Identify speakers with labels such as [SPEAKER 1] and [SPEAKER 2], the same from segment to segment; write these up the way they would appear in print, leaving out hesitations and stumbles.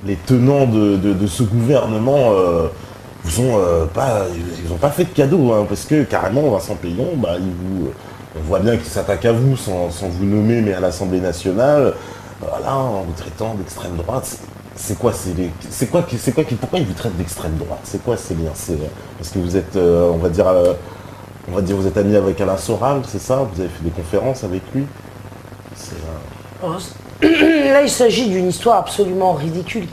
[SPEAKER 1] les tenants de ce gouvernement ils ont pas fait de cadeau, hein, parce que carrément Vincent Peillon, on voit bien qu'il s'attaque à vous sans vous nommer, mais à l'Assemblée nationale, voilà, en vous traitant d'extrême droite. Pourquoi il vous traite d'extrême droite? C'est quoi ces liens? Parce que vous êtes, on va dire, vous êtes ami avec Alain Soral, c'est ça? Vous avez fait des conférences avec lui?
[SPEAKER 2] Là, il s'agit d'une histoire absolument ridicule,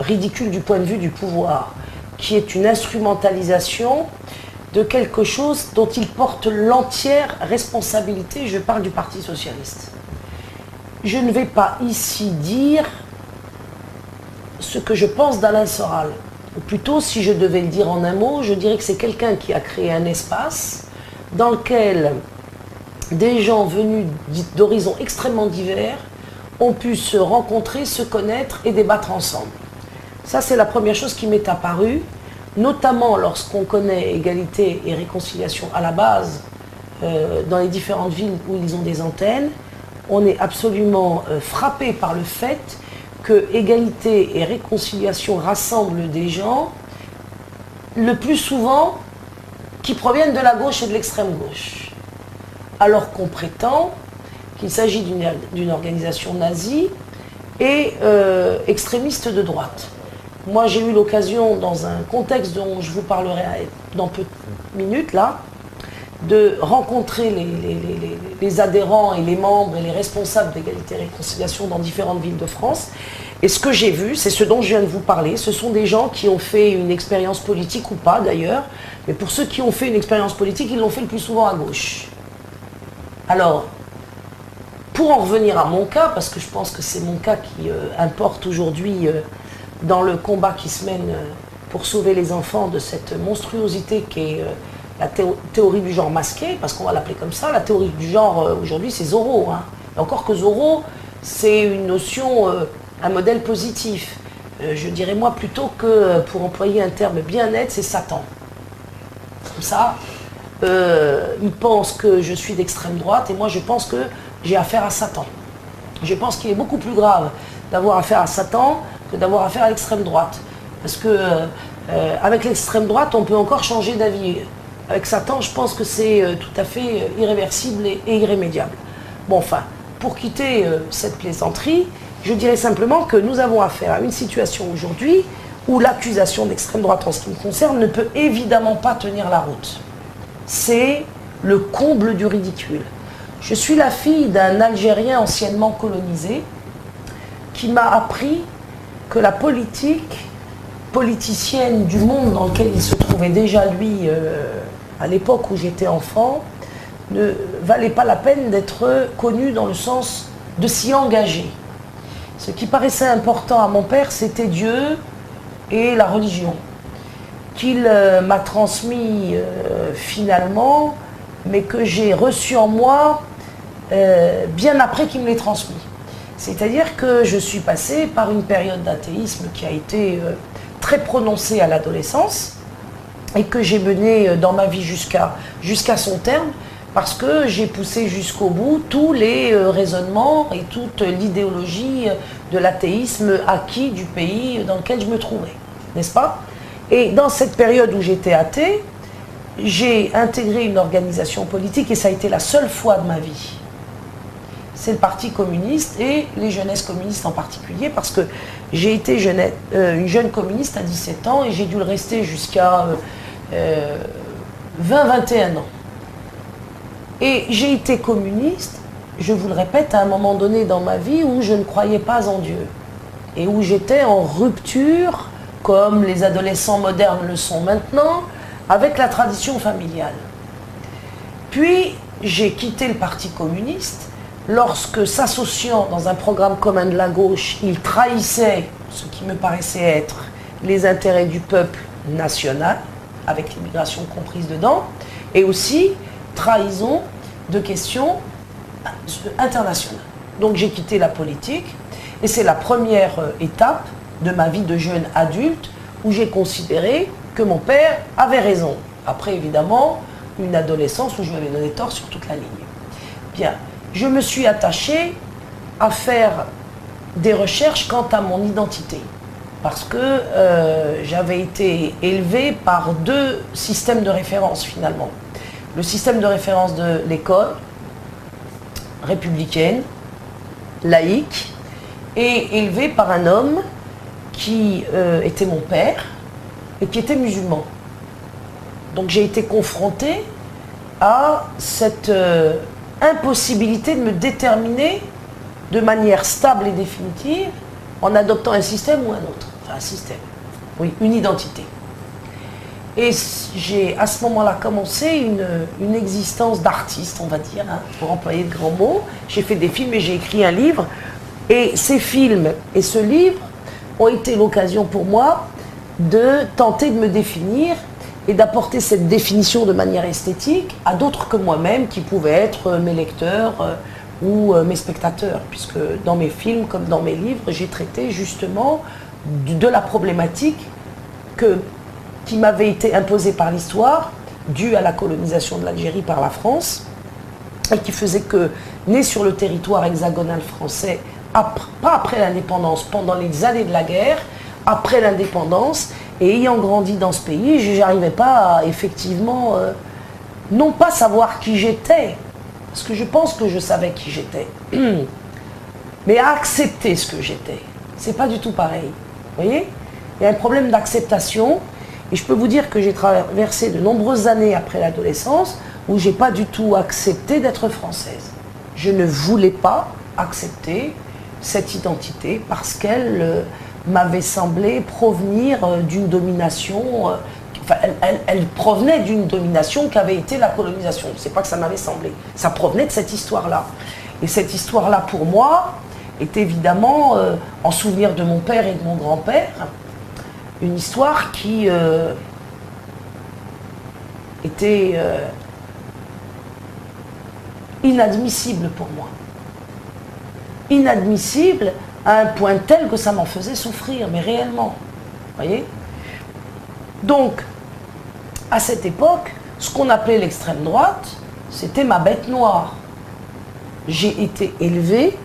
[SPEAKER 2] ridicule du point de vue du pouvoir, qui est une instrumentalisation de quelque chose dont il porte l'entière responsabilité. Je parle du Parti socialiste. Je ne vais pas ici dire ce que je pense d'Alain Soral. Ou plutôt, si je devais le dire en un mot, je dirais que c'est quelqu'un qui a créé un espace dans lequel des gens venus d'horizons extrêmement divers ont pu se rencontrer, se connaître et débattre ensemble. Ça, c'est la première chose qui m'est apparue, notamment lorsqu'on connaît égalité et réconciliation à la base, dans les différentes villes où ils ont des antennes. On est absolument frappé par le fait que égalité et réconciliation rassemblent des gens, le plus souvent, qui proviennent de la gauche et de l'extrême gauche. Alors qu'on prétend qu'il s'agit d'une organisation nazie et extrémiste de droite. Moi, j'ai eu l'occasion, dans un contexte dont je vous parlerai dans peu de minutes, là, de rencontrer les adhérents et les membres et les responsables d'égalité et réconciliation dans différentes villes de France. Et ce que j'ai vu, c'est ce dont je viens de vous parler. Ce sont des gens qui ont fait une expérience politique ou pas d'ailleurs. Mais pour ceux qui ont fait une expérience politique, ils l'ont fait le plus souvent à gauche. Alors, pour en revenir à mon cas, parce que je pense que c'est mon cas qui importe aujourd'hui dans le combat qui se mène pour sauver les enfants de cette monstruosité qui est la théorie du genre masqué, parce qu'on va l'appeler comme ça. La théorie du genre aujourd'hui, c'est Zorro. Hein. Et encore que Zorro, c'est une notion, un modèle positif. Je dirais moi plutôt que, pour employer un terme bien net, c'est Satan. Comme ça, il pense que je suis d'extrême droite et moi je pense que j'ai affaire à Satan. Je pense qu'il est beaucoup plus grave d'avoir affaire à Satan que d'avoir affaire à l'extrême droite. Parce que avec l'extrême droite, on peut encore changer d'avis. Avec Satan, je pense que c'est tout à fait irréversible et irrémédiable. Bon, enfin, pour quitter cette plaisanterie, je dirais simplement que nous avons affaire à une situation aujourd'hui où l'accusation d'extrême droite en ce qui me concerne ne peut évidemment pas tenir la route. C'est le comble du ridicule. Je suis la fille d'un Algérien anciennement colonisé qui m'a appris que la politicienne du monde dans lequel il se trouvait déjà lui à l'époque où j'étais enfant ne valait pas la peine d'être connue dans le sens de s'y engager. Ce qui paraissait important à mon père, c'était Dieu et la religion, qu'il m'a transmis finalement, mais que j'ai reçu en moi bien après qu'il me l'ait transmis. C'est-à-dire que je suis passée par une période d'athéisme qui a été très prononcée à l'adolescence et que j'ai menée dans ma vie jusqu'à son terme, parce que j'ai poussé jusqu'au bout tous les raisonnements et toute l'idéologie de l'athéisme acquis du pays dans lequel je me trouvais, n'est-ce pas? Et dans cette période où j'étais athée, j'ai intégré une organisation politique et ça a été la seule fois de ma vie. C'est le Parti communiste et les jeunesses communistes en particulier, parce que j'ai été une jeune communiste à 17 ans et j'ai dû le rester jusqu'à 20-21 ans. Et j'ai été communiste, je vous le répète, à un moment donné dans ma vie où je ne croyais pas en Dieu et où j'étais en rupture, comme les adolescents modernes le sont maintenant, avec la tradition familiale. Puis j'ai quitté le Parti communiste lorsque, s'associant dans un programme commun de la gauche, il trahissait ce qui me paraissait être les intérêts du peuple national, avec l'immigration comprise dedans, et aussi trahison de questions internationales. Donc j'ai quitté la politique, et c'est la première étape de ma vie de jeune adulte où j'ai considéré que mon père avait raison. Après, évidemment, une adolescence où je m'avais donné tort sur toute la ligne. Bien, je me suis attachée à faire des recherches quant à mon identité. Parce que j'avais été élevée par deux systèmes de référence finalement. Le système de référence de l'école, républicaine, laïque, et élevée par un homme qui était mon père et qui était musulman. Donc j'ai été confrontée à cette impossibilité de me déterminer de manière stable et définitive en adoptant un système ou un autre. Enfin un système, oui, une identité. Et j'ai à ce moment-là commencé une existence d'artiste, on va dire, hein, pour employer de grands mots. J'ai fait des films et j'ai écrit un livre. Et ces films et ce livre ont été l'occasion pour moi de tenter de me définir et d'apporter cette définition de manière esthétique à d'autres que moi-même, qui pouvaient être mes lecteurs ou mes spectateurs. Puisque dans mes films comme dans mes livres, j'ai traité justement de la problématique qui m'avait été imposée par l'histoire, due à la colonisation de l'Algérie par la France, et qui faisait que, né sur le territoire hexagonal français, pas après l'indépendance, pendant les années de la guerre, après l'indépendance, et ayant grandi dans ce pays, je n'arrivais pas à effectivement, non pas savoir qui j'étais, parce que je pense que je savais qui j'étais, mais à accepter ce que j'étais. C'est pas du tout pareil. Vous voyez? Il y a un problème d'acceptation. Et je peux vous dire que j'ai traversé de nombreuses années après l'adolescence où j'ai pas du tout accepté d'être française. Je ne voulais pas accepter cette identité parce qu'elle m'avait semblé provenir d'une domination, enfin elle provenait d'une domination qu'avait été la colonisation. C'est pas que ça m'avait semblé, ça provenait de cette histoire-là. Et cette histoire-là pour moi est évidemment, en souvenir de mon père et de mon grand-père, une histoire qui était inadmissible pour moi. Inadmissible à un point tel que ça m'en faisait souffrir, mais réellement. Vous voyez? Donc, à cette époque, ce qu'on appelait l'extrême droite, c'était ma bête noire. J'ai été élevée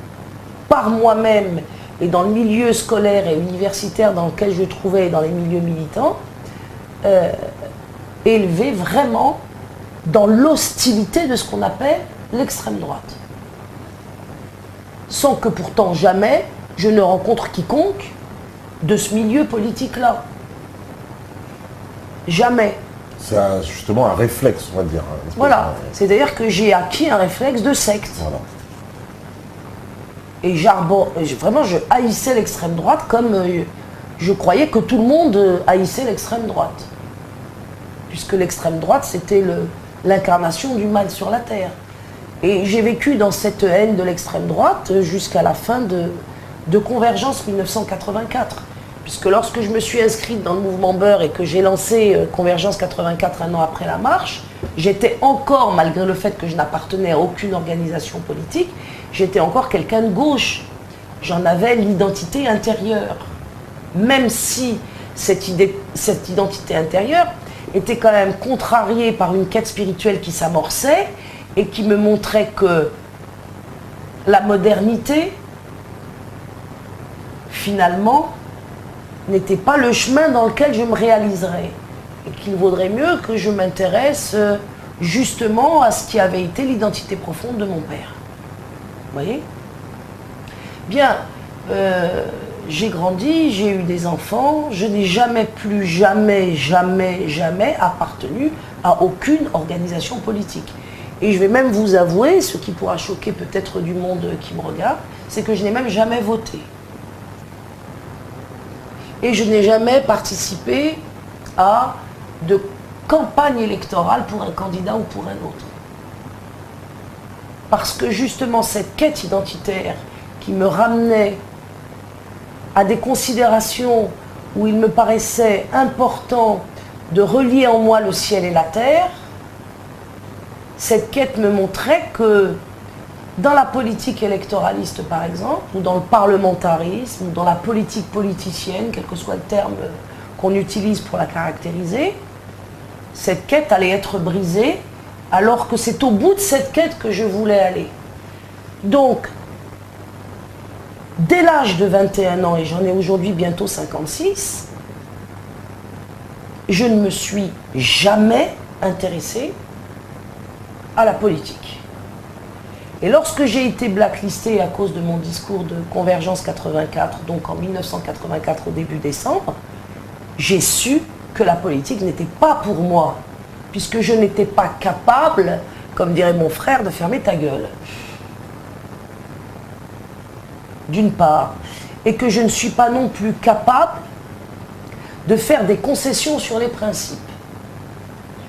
[SPEAKER 2] par moi-même et dans le milieu scolaire et universitaire dans lequel je trouvais, dans les milieux militants, élevé vraiment dans l'hostilité de ce qu'on appelle l'extrême droite. Sans que pourtant jamais je ne rencontre quiconque de ce milieu politique-là. Jamais.
[SPEAKER 1] C'est justement un réflexe, on va dire.
[SPEAKER 2] Voilà. C'est-à-dire que j'ai acquis un réflexe de secte. Voilà. Et vraiment, je haïssais l'extrême droite comme je croyais que tout le monde haïssait l'extrême droite. Puisque l'extrême droite, c'était l'incarnation du mal sur la terre. Et j'ai vécu dans cette haine de l'extrême droite jusqu'à la fin de Convergence 1984. Puisque lorsque je me suis inscrite dans le mouvement Beurre et que j'ai lancé Convergence 84 un an après la marche, j'étais encore, malgré le fait que je n'appartenais à aucune organisation politique, j'étais encore quelqu'un de gauche. J'en avais l'identité intérieure. Même si cette identité intérieure était quand même contrariée par une quête spirituelle qui s'amorçait et qui me montrait que la modernité, finalement, n'était pas le chemin dans lequel je me réaliserais. Et qu'il vaudrait mieux que je m'intéresse justement à ce qui avait été l'identité profonde de mon père. Vous voyez? Bien, j'ai grandi, j'ai eu des enfants, je n'ai jamais appartenu à aucune organisation politique. Et je vais même vous avouer, ce qui pourra choquer peut-être du monde qui me regarde, c'est que je n'ai même jamais voté. Et je n'ai jamais participé à de campagne électorale pour un candidat ou pour un autre. Parce que justement cette quête identitaire qui me ramenait à des considérations où il me paraissait important de relier en moi le ciel et la terre, cette quête me montrait que dans la politique électoraliste par exemple, ou dans le parlementarisme, ou dans la politique politicienne, quel que soit le terme qu'on utilise pour la caractériser, cette quête allait être brisée, alors que c'est au bout de cette quête que je voulais aller. Donc, dès l'âge de 21 ans, et j'en ai aujourd'hui bientôt 56, je ne me suis jamais intéressée à la politique. Et lorsque j'ai été blacklistée à cause de mon discours de Convergence 84, donc en 1984 au début décembre, j'ai su que la politique n'était pas pour moi, puisque je n'étais pas capable, comme dirait mon frère, de fermer ta gueule. D'une part, et que je ne suis pas non plus capable de faire des concessions sur les principes.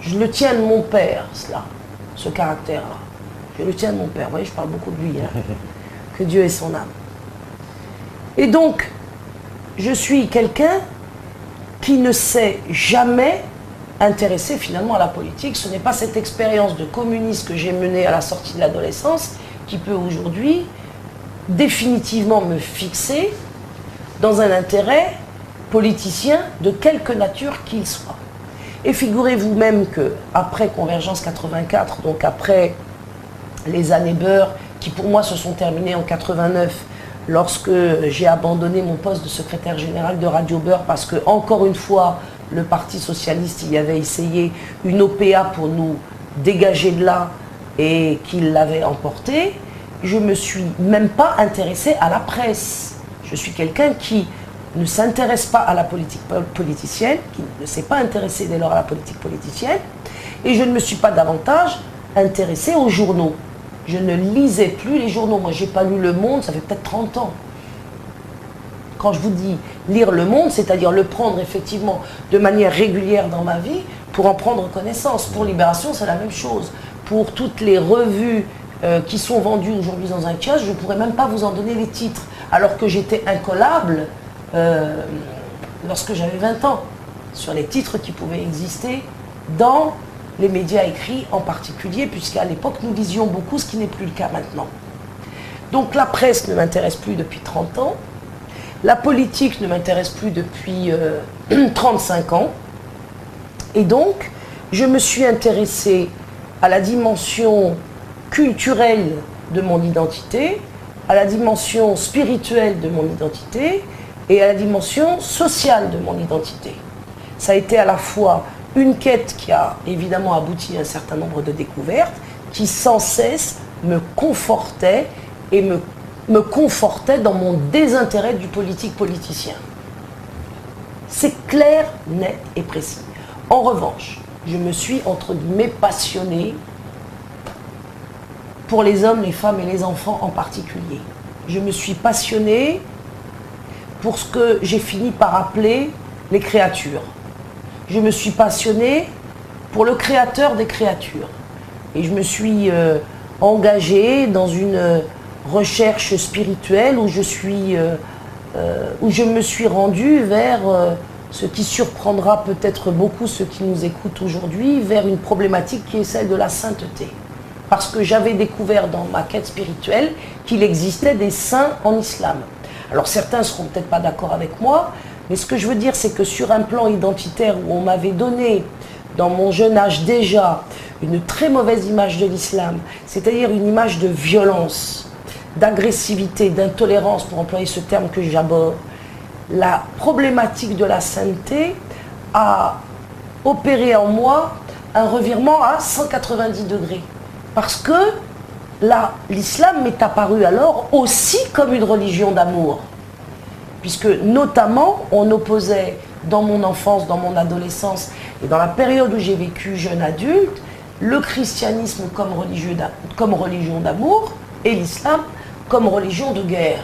[SPEAKER 2] Je le tiens de mon père, cela, ce caractère-là. Je le tiens de mon père. Vous voyez, je parle beaucoup de lui. Hein. Que Dieu ait son âme. Et donc, je suis quelqu'un qui ne s'est jamais intéressé finalement à la politique. Ce n'est pas cette expérience de communiste que j'ai menée à la sortie de l'adolescence qui peut aujourd'hui définitivement me fixer dans un intérêt politicien de quelque nature qu'il soit. Et figurez-vous même que après Convergence 84, donc après les années beurre, qui pour moi se sont terminées en 89, lorsque j'ai abandonné mon poste de secrétaire général de Radio Beurre, parce que, encore une fois, le Parti Socialiste y avait essayé une OPA pour nous dégager de là et qu'il l'avait emporté, je ne me suis même pas intéressée à la presse. Je suis quelqu'un qui ne s'intéresse pas à la politique politicienne, qui ne s'est pas intéressé dès lors à la politique politicienne, et je ne me suis pas davantage intéressée aux journaux. Je ne lisais plus les journaux. Moi, je n'ai pas lu Le Monde, ça fait peut-être 30 ans. Quand je vous dis lire Le Monde, c'est-à-dire le prendre effectivement de manière régulière dans ma vie pour en prendre connaissance. Pour Libération, c'est la même chose. Pour toutes les revues qui sont vendues aujourd'hui dans un kiosque, je ne pourrais même pas vous en donner les titres, alors que j'étais incollable lorsque j'avais 20 ans, sur les titres qui pouvaient exister dans les médias écrits en particulier, puisqu'à l'époque nous lisions beaucoup, ce qui n'est plus le cas maintenant. Donc la presse ne m'intéresse plus depuis 30 ans, la politique ne m'intéresse plus depuis 35 ans, et donc je me suis intéressée à la dimension culturelle de mon identité, à la dimension spirituelle de mon identité et à la dimension sociale de mon identité. Ça a été à la fois une quête qui a évidemment abouti à un certain nombre de découvertes, qui sans cesse me confortait et me confortait dans mon désintérêt du politique politicien. C'est clair, net et précis. En revanche, je me suis, entre guillemets, passionnée pour les hommes, les femmes et les enfants en particulier. Je me suis passionnée pour ce que j'ai fini par appeler les créatures. Je me suis passionnée pour le créateur des créatures. Et je me suis engagée dans une recherche spirituelle où je me suis rendue vers ce qui surprendra peut-être beaucoup ceux qui nous écoutent aujourd'hui, vers une problématique qui est celle de la sainteté. Parce que j'avais découvert dans ma quête spirituelle qu'il existait des saints en islam. Alors certains ne seront peut-être pas d'accord avec moi, mais ce que je veux dire, c'est que sur un plan identitaire où on m'avait donné, dans mon jeune âge déjà, une très mauvaise image de l'islam, c'est-à-dire une image de violence, d'agressivité, d'intolérance, pour employer ce terme que j'aborde, la problématique de la sainteté a opéré en moi un revirement à 190 degrés. Parce que l'islam m'est apparu alors aussi comme une religion d'amour. Puisque notamment on opposait dans mon enfance, dans mon adolescence et dans la période où j'ai vécu jeune adulte, le christianisme comme religion d'amour et l'islam comme religion de guerre.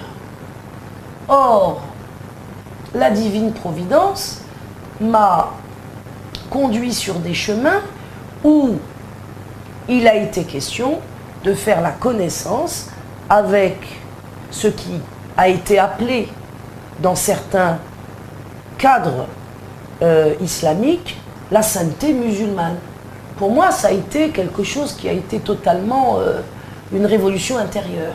[SPEAKER 2] Or, la divine providence m'a conduit sur des chemins où il a été question de faire la connaissance avec ce qui a été appelé dans certains cadres islamiques la sainteté musulmane. Pour moi, ça a été quelque chose qui a été totalement une révolution intérieure.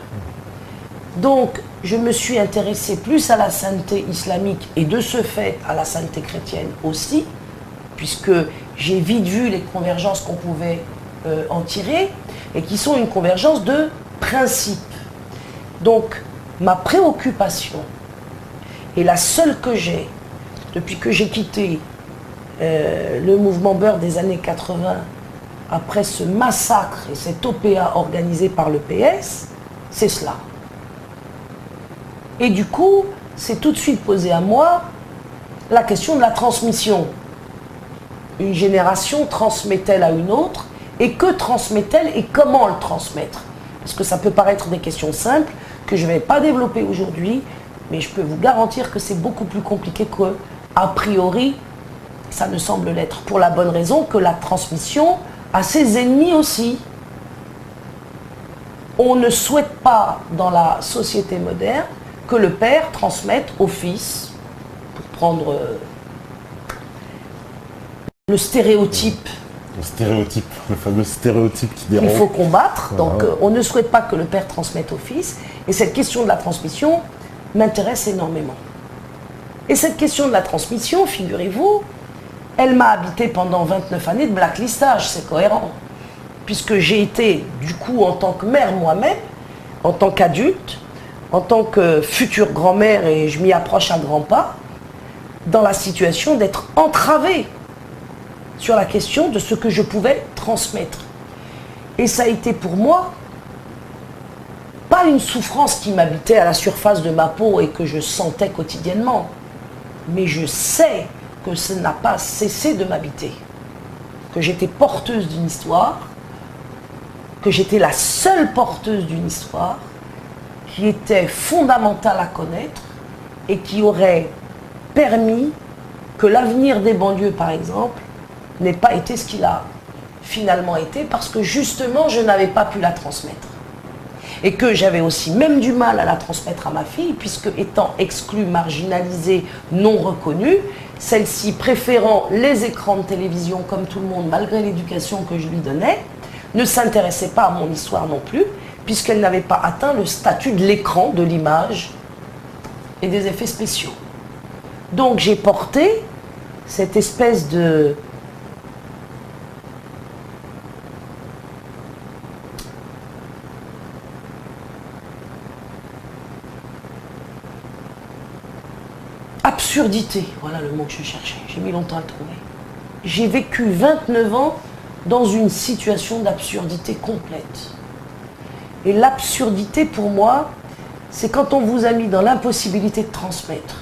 [SPEAKER 2] Donc, je me suis intéressée plus à la sainteté islamique et de ce fait à la sainteté chrétienne aussi, puisque j'ai vite vu les convergences qu'on pouvait en tirer et qui sont une convergence de principes. Donc, Ma préoccupation, et la seule que j'ai, depuis que j'ai quitté le mouvement Beurre des années 80, après ce massacre et cette OPA organisée par le PS, c'est cela. Et du coup, c'est tout de suite posé à moi la question de la transmission. Une génération transmet-elle à une autre? Et que transmet-elle et comment le transmettre? Parce que ça peut paraître des questions simples que je ne vais pas développer aujourd'hui, mais je peux vous garantir que c'est beaucoup plus compliqué que, a priori, ça ne semble l'être. Pour la bonne raison que la transmission a ses ennemis aussi. On ne souhaite pas, dans la société moderne, que le père transmette au fils, pour prendre le stéréotype.
[SPEAKER 1] Le fameux stéréotype qui dérange.
[SPEAKER 2] Il faut combattre, donc on ne souhaite pas que le père transmette au fils, et cette question de la transmission m'intéresse énormément. Et cette question de la transmission, figurez-vous, elle m'a habité pendant 29 années de blacklistage, c'est cohérent, puisque j'ai été, du coup, en tant que mère moi-même, en tant qu'adulte, en tant que future grand-mère, et je m'y approche à grands pas, dans la situation d'être entravée sur la question de ce que je pouvais transmettre. Et ça a été pour moi pas une souffrance qui m'habitait à la surface de ma peau et que je sentais quotidiennement, mais je sais que ça n'a pas cessé de m'habiter, que j'étais porteuse d'une histoire, que j'étais la seule porteuse d'une histoire qui était fondamentale à connaître et qui aurait permis que l'avenir des banlieues, par exemple, n'ait pas été ce qu'il a finalement été, parce que justement, je n'avais pas pu la transmettre. Et que j'avais aussi même du mal à la transmettre à ma fille, puisque étant exclue, marginalisée, non reconnue, celle-ci préférant les écrans de télévision comme tout le monde, malgré l'éducation que je lui donnais, ne s'intéressait pas à mon histoire non plus, puisqu'elle n'avait pas atteint le statut de l'écran, de l'image et des effets spéciaux. Donc j'ai porté cette espèce de absurdité, voilà le mot que je cherchais, j'ai mis longtemps à le trouver. J'ai vécu 29 ans dans une situation d'absurdité complète. Et l'absurdité pour moi, c'est quand on vous a mis dans l'impossibilité de transmettre.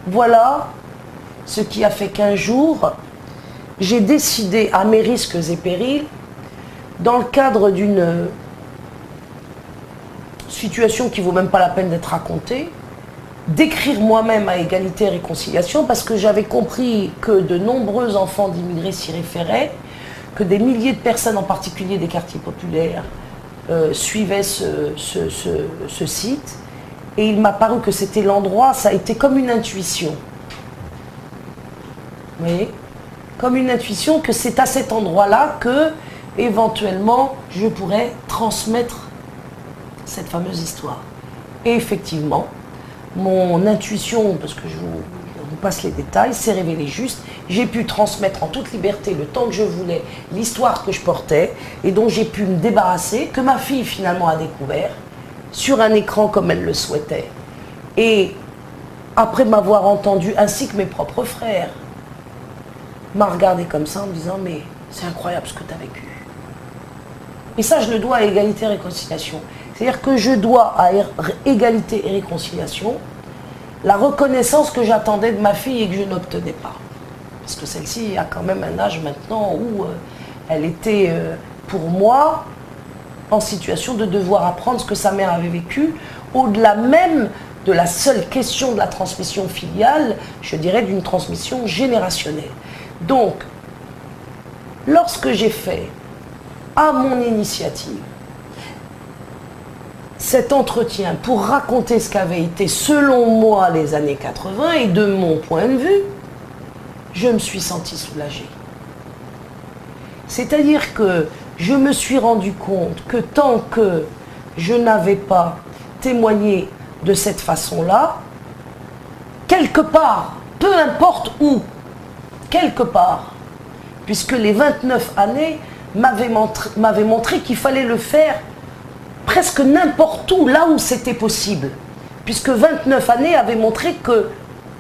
[SPEAKER 2] Voilà ce qui a fait qu'un jour, j'ai décidé, à mes risques et périls, dans le cadre d'une situation qui ne vaut même pas la peine d'être racontée, d'écrire moi-même à Égalité et Réconciliation, parce que j'avais compris que de nombreux enfants d'immigrés s'y référaient, que des milliers de personnes, en particulier des quartiers populaires, suivaient ce site. Et il m'a paru que c'était l'endroit, ça a été comme une intuition. Vous voyez ? Comme une intuition que c'est à cet endroit-là que, éventuellement, je pourrais transmettre cette fameuse histoire. Et effectivement, mon intuition, parce que je vous passe les détails, s'est révélée juste. J'ai pu transmettre en toute liberté, le temps que je voulais, l'histoire que je portais et dont j'ai pu me débarrasser, que ma fille finalement a découvert, sur un écran comme elle le souhaitait. Et après m'avoir entendu, ainsi que mes propres frères, m'a regardé comme ça en me disant « mais c'est incroyable ce que tu as vécu ». Et ça, je le dois à Égalité et Réconciliation. C'est-à-dire que je dois à Égalité et Réconciliation la reconnaissance que j'attendais de ma fille et que je n'obtenais pas. Parce que celle-ci a quand même un âge maintenant où elle était, pour moi, en situation de devoir apprendre ce que sa mère avait vécu, au-delà même de la seule question de la transmission filiale, je dirais d'une transmission générationnelle. Donc, lorsque j'ai fait, à mon initiative, cet entretien pour raconter ce qu'avaient été, selon moi, les années 80, et de mon point de vue, je me suis sentie soulagée. C'est-à-dire que je me suis rendu compte que tant que je n'avais pas témoigné de cette façon-là, quelque part, peu importe où, quelque part, puisque les 29 années m'avaient montré qu'il fallait le faire presque n'importe où, là où c'était possible. Puisque 29 années avaient montré que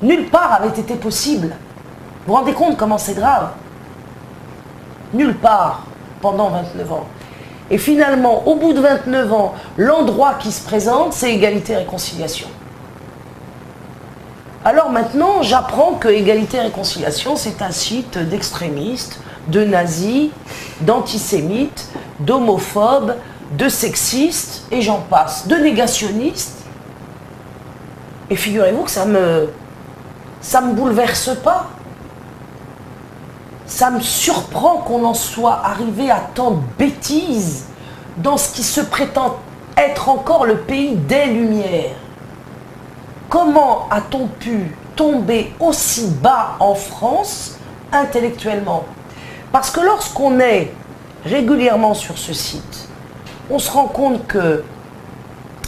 [SPEAKER 2] nulle part avait été possible. Vous vous rendez compte comment c'est grave? Nulle part pendant 29 ans. Et finalement, au bout de 29 ans, l'endroit qui se présente, c'est égalité et réconciliation. Alors maintenant, j'apprends que égalité et réconciliation, c'est un site d'extrémistes, de nazis, d'antisémites, d'homophobes, de sexistes, et j'en passe, de négationnistes. Et figurez-vous que ça me bouleverse pas. Ça me surprend qu'on en soit arrivé à tant de bêtises dans ce qui se prétend être encore le pays des Lumières. Comment a-t-on pu tomber aussi bas en France intellectuellement? Parce que lorsqu'on est régulièrement sur ce site, on se rend compte que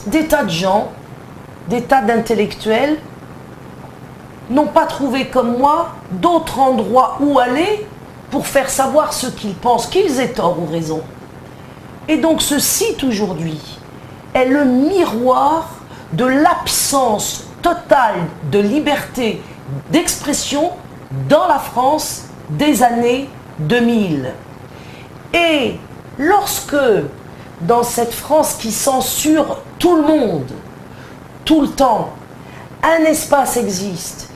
[SPEAKER 2] des tas de gens, des tas d'intellectuels n'ont pas trouvé comme moi d'autres endroits où aller pour faire savoir ce qu'ils pensent, qu'ils aient tort ou raison. Et donc ce site aujourd'hui est le miroir de l'absence totale de liberté d'expression dans la France des années 2000. Et lorsque, dans cette France qui censure tout le monde, tout le temps, un espace existe,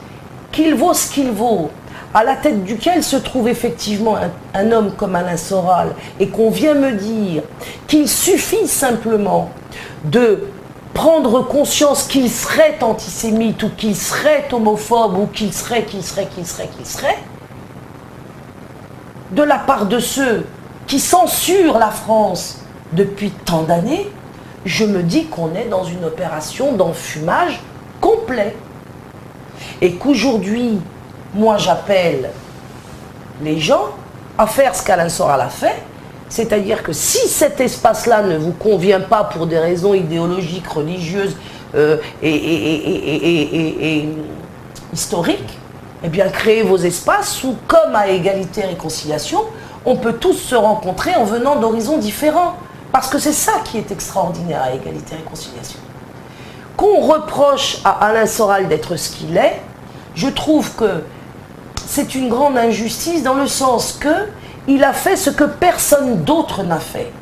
[SPEAKER 2] qu'il vaut ce qu'il vaut, à la tête duquel se trouve effectivement un homme comme Alain Soral, et qu'on vient me dire qu'il suffit simplement de prendre conscience qu'il serait antisémite, ou qu'il serait homophobe, ou qu'il serait, de la part de ceux qui censurent la France depuis tant d'années, je me dis qu'on est dans une opération d'enfumage complet. Et qu'aujourd'hui, moi j'appelle les gens à faire ce qu'Alain Soral a fait, c'est-à-dire que si cet espace-là ne vous convient pas pour des raisons idéologiques, religieuses et historiques, eh bien créez vos espaces où, comme à égalité et réconciliation, on peut tous se rencontrer en venant d'horizons différents. Parce que c'est ça qui est extraordinaire à égalité et réconciliation. Qu'on reproche à Alain Soral d'être ce qu'il est, je trouve que c'est une grande injustice dans le sens que il a fait ce que personne d'autre n'a fait.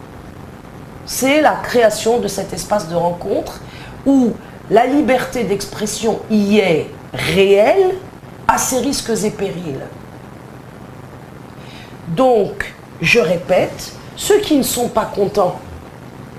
[SPEAKER 2] C'est la création de cet espace de rencontre où la liberté d'expression y est réelle, à ses risques et périls. Donc, je répète, ceux qui ne sont pas contents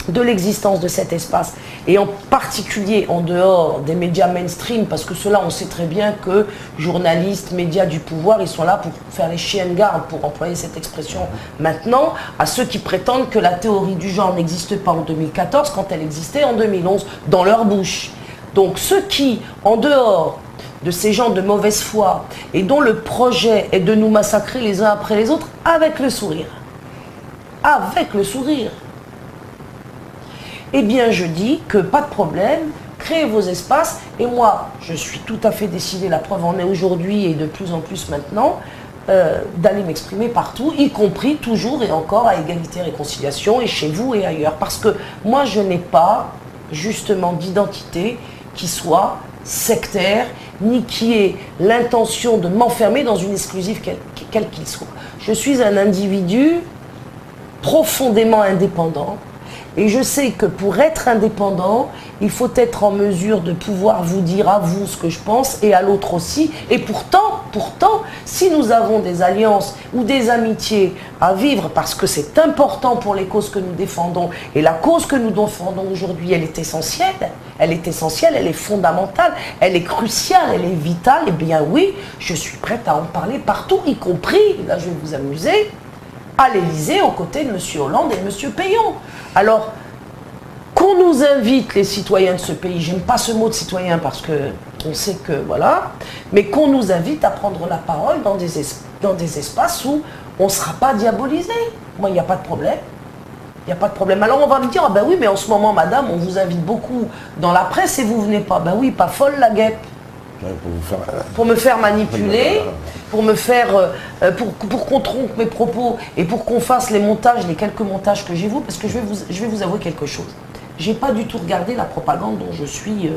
[SPEAKER 2] de l'existence de cet espace, et en particulier en dehors des médias mainstream, parce que ceux-là, on sait très bien que journalistes, médias du pouvoir, ils sont là pour faire les chiens de garde, pour employer cette expression maintenant, à ceux qui prétendent que la théorie du genre n'existe pas en 2014 quand elle existait en 2011, dans leur bouche. Donc ceux qui, en dehors de ces gens de mauvaise foi, et dont le projet est de nous massacrer les uns après les autres, avec le sourire, eh bien je dis que pas de problème, créez vos espaces, et moi je suis tout à fait décidé, la preuve en est aujourd'hui et de plus en plus maintenant, d'aller m'exprimer partout, y compris toujours et encore à égalité et réconciliation, et chez vous et ailleurs, parce que moi je n'ai pas justement d'identité qui soit sectaire, ni qui ait l'intention de m'enfermer dans une exclusive quel qu'il soit. Je suis un individu profondément indépendant, et je sais que pour être indépendant, il faut être en mesure de pouvoir vous dire à vous ce que je pense et à l'autre aussi. Et pourtant, si nous avons des alliances ou des amitiés à vivre, parce que c'est important pour les causes que nous défendons, et la cause que nous défendons aujourd'hui, elle est essentielle, elle est fondamentale, elle est cruciale, elle est vitale, eh bien oui, je suis prête à en parler partout, y compris, là je vais vous amuser, à l'Élysée, aux côtés de M. Hollande et de M. Payon. Alors, qu'on nous invite, les citoyens de ce pays, j'aime pas ce mot de citoyen parce que on sait que, voilà, mais qu'on nous invite à prendre la parole dans des espaces où on ne sera pas diabolisé. Moi, il n'y a pas de problème. Il n'y a pas de problème. Alors, on va me dire, ah ben oui, mais en ce moment, madame, on vous invite beaucoup dans la presse et vous venez pas. Ben oui, pas folle la guêpe. Pour me faire manipuler, pour me faire, pour qu'on trompe mes propos et pour qu'on fasse les montages, les quelques montages que j'ai vous, parce que je vais vous avouer quelque chose. j'ai pas du tout regardé la propagande dont je suis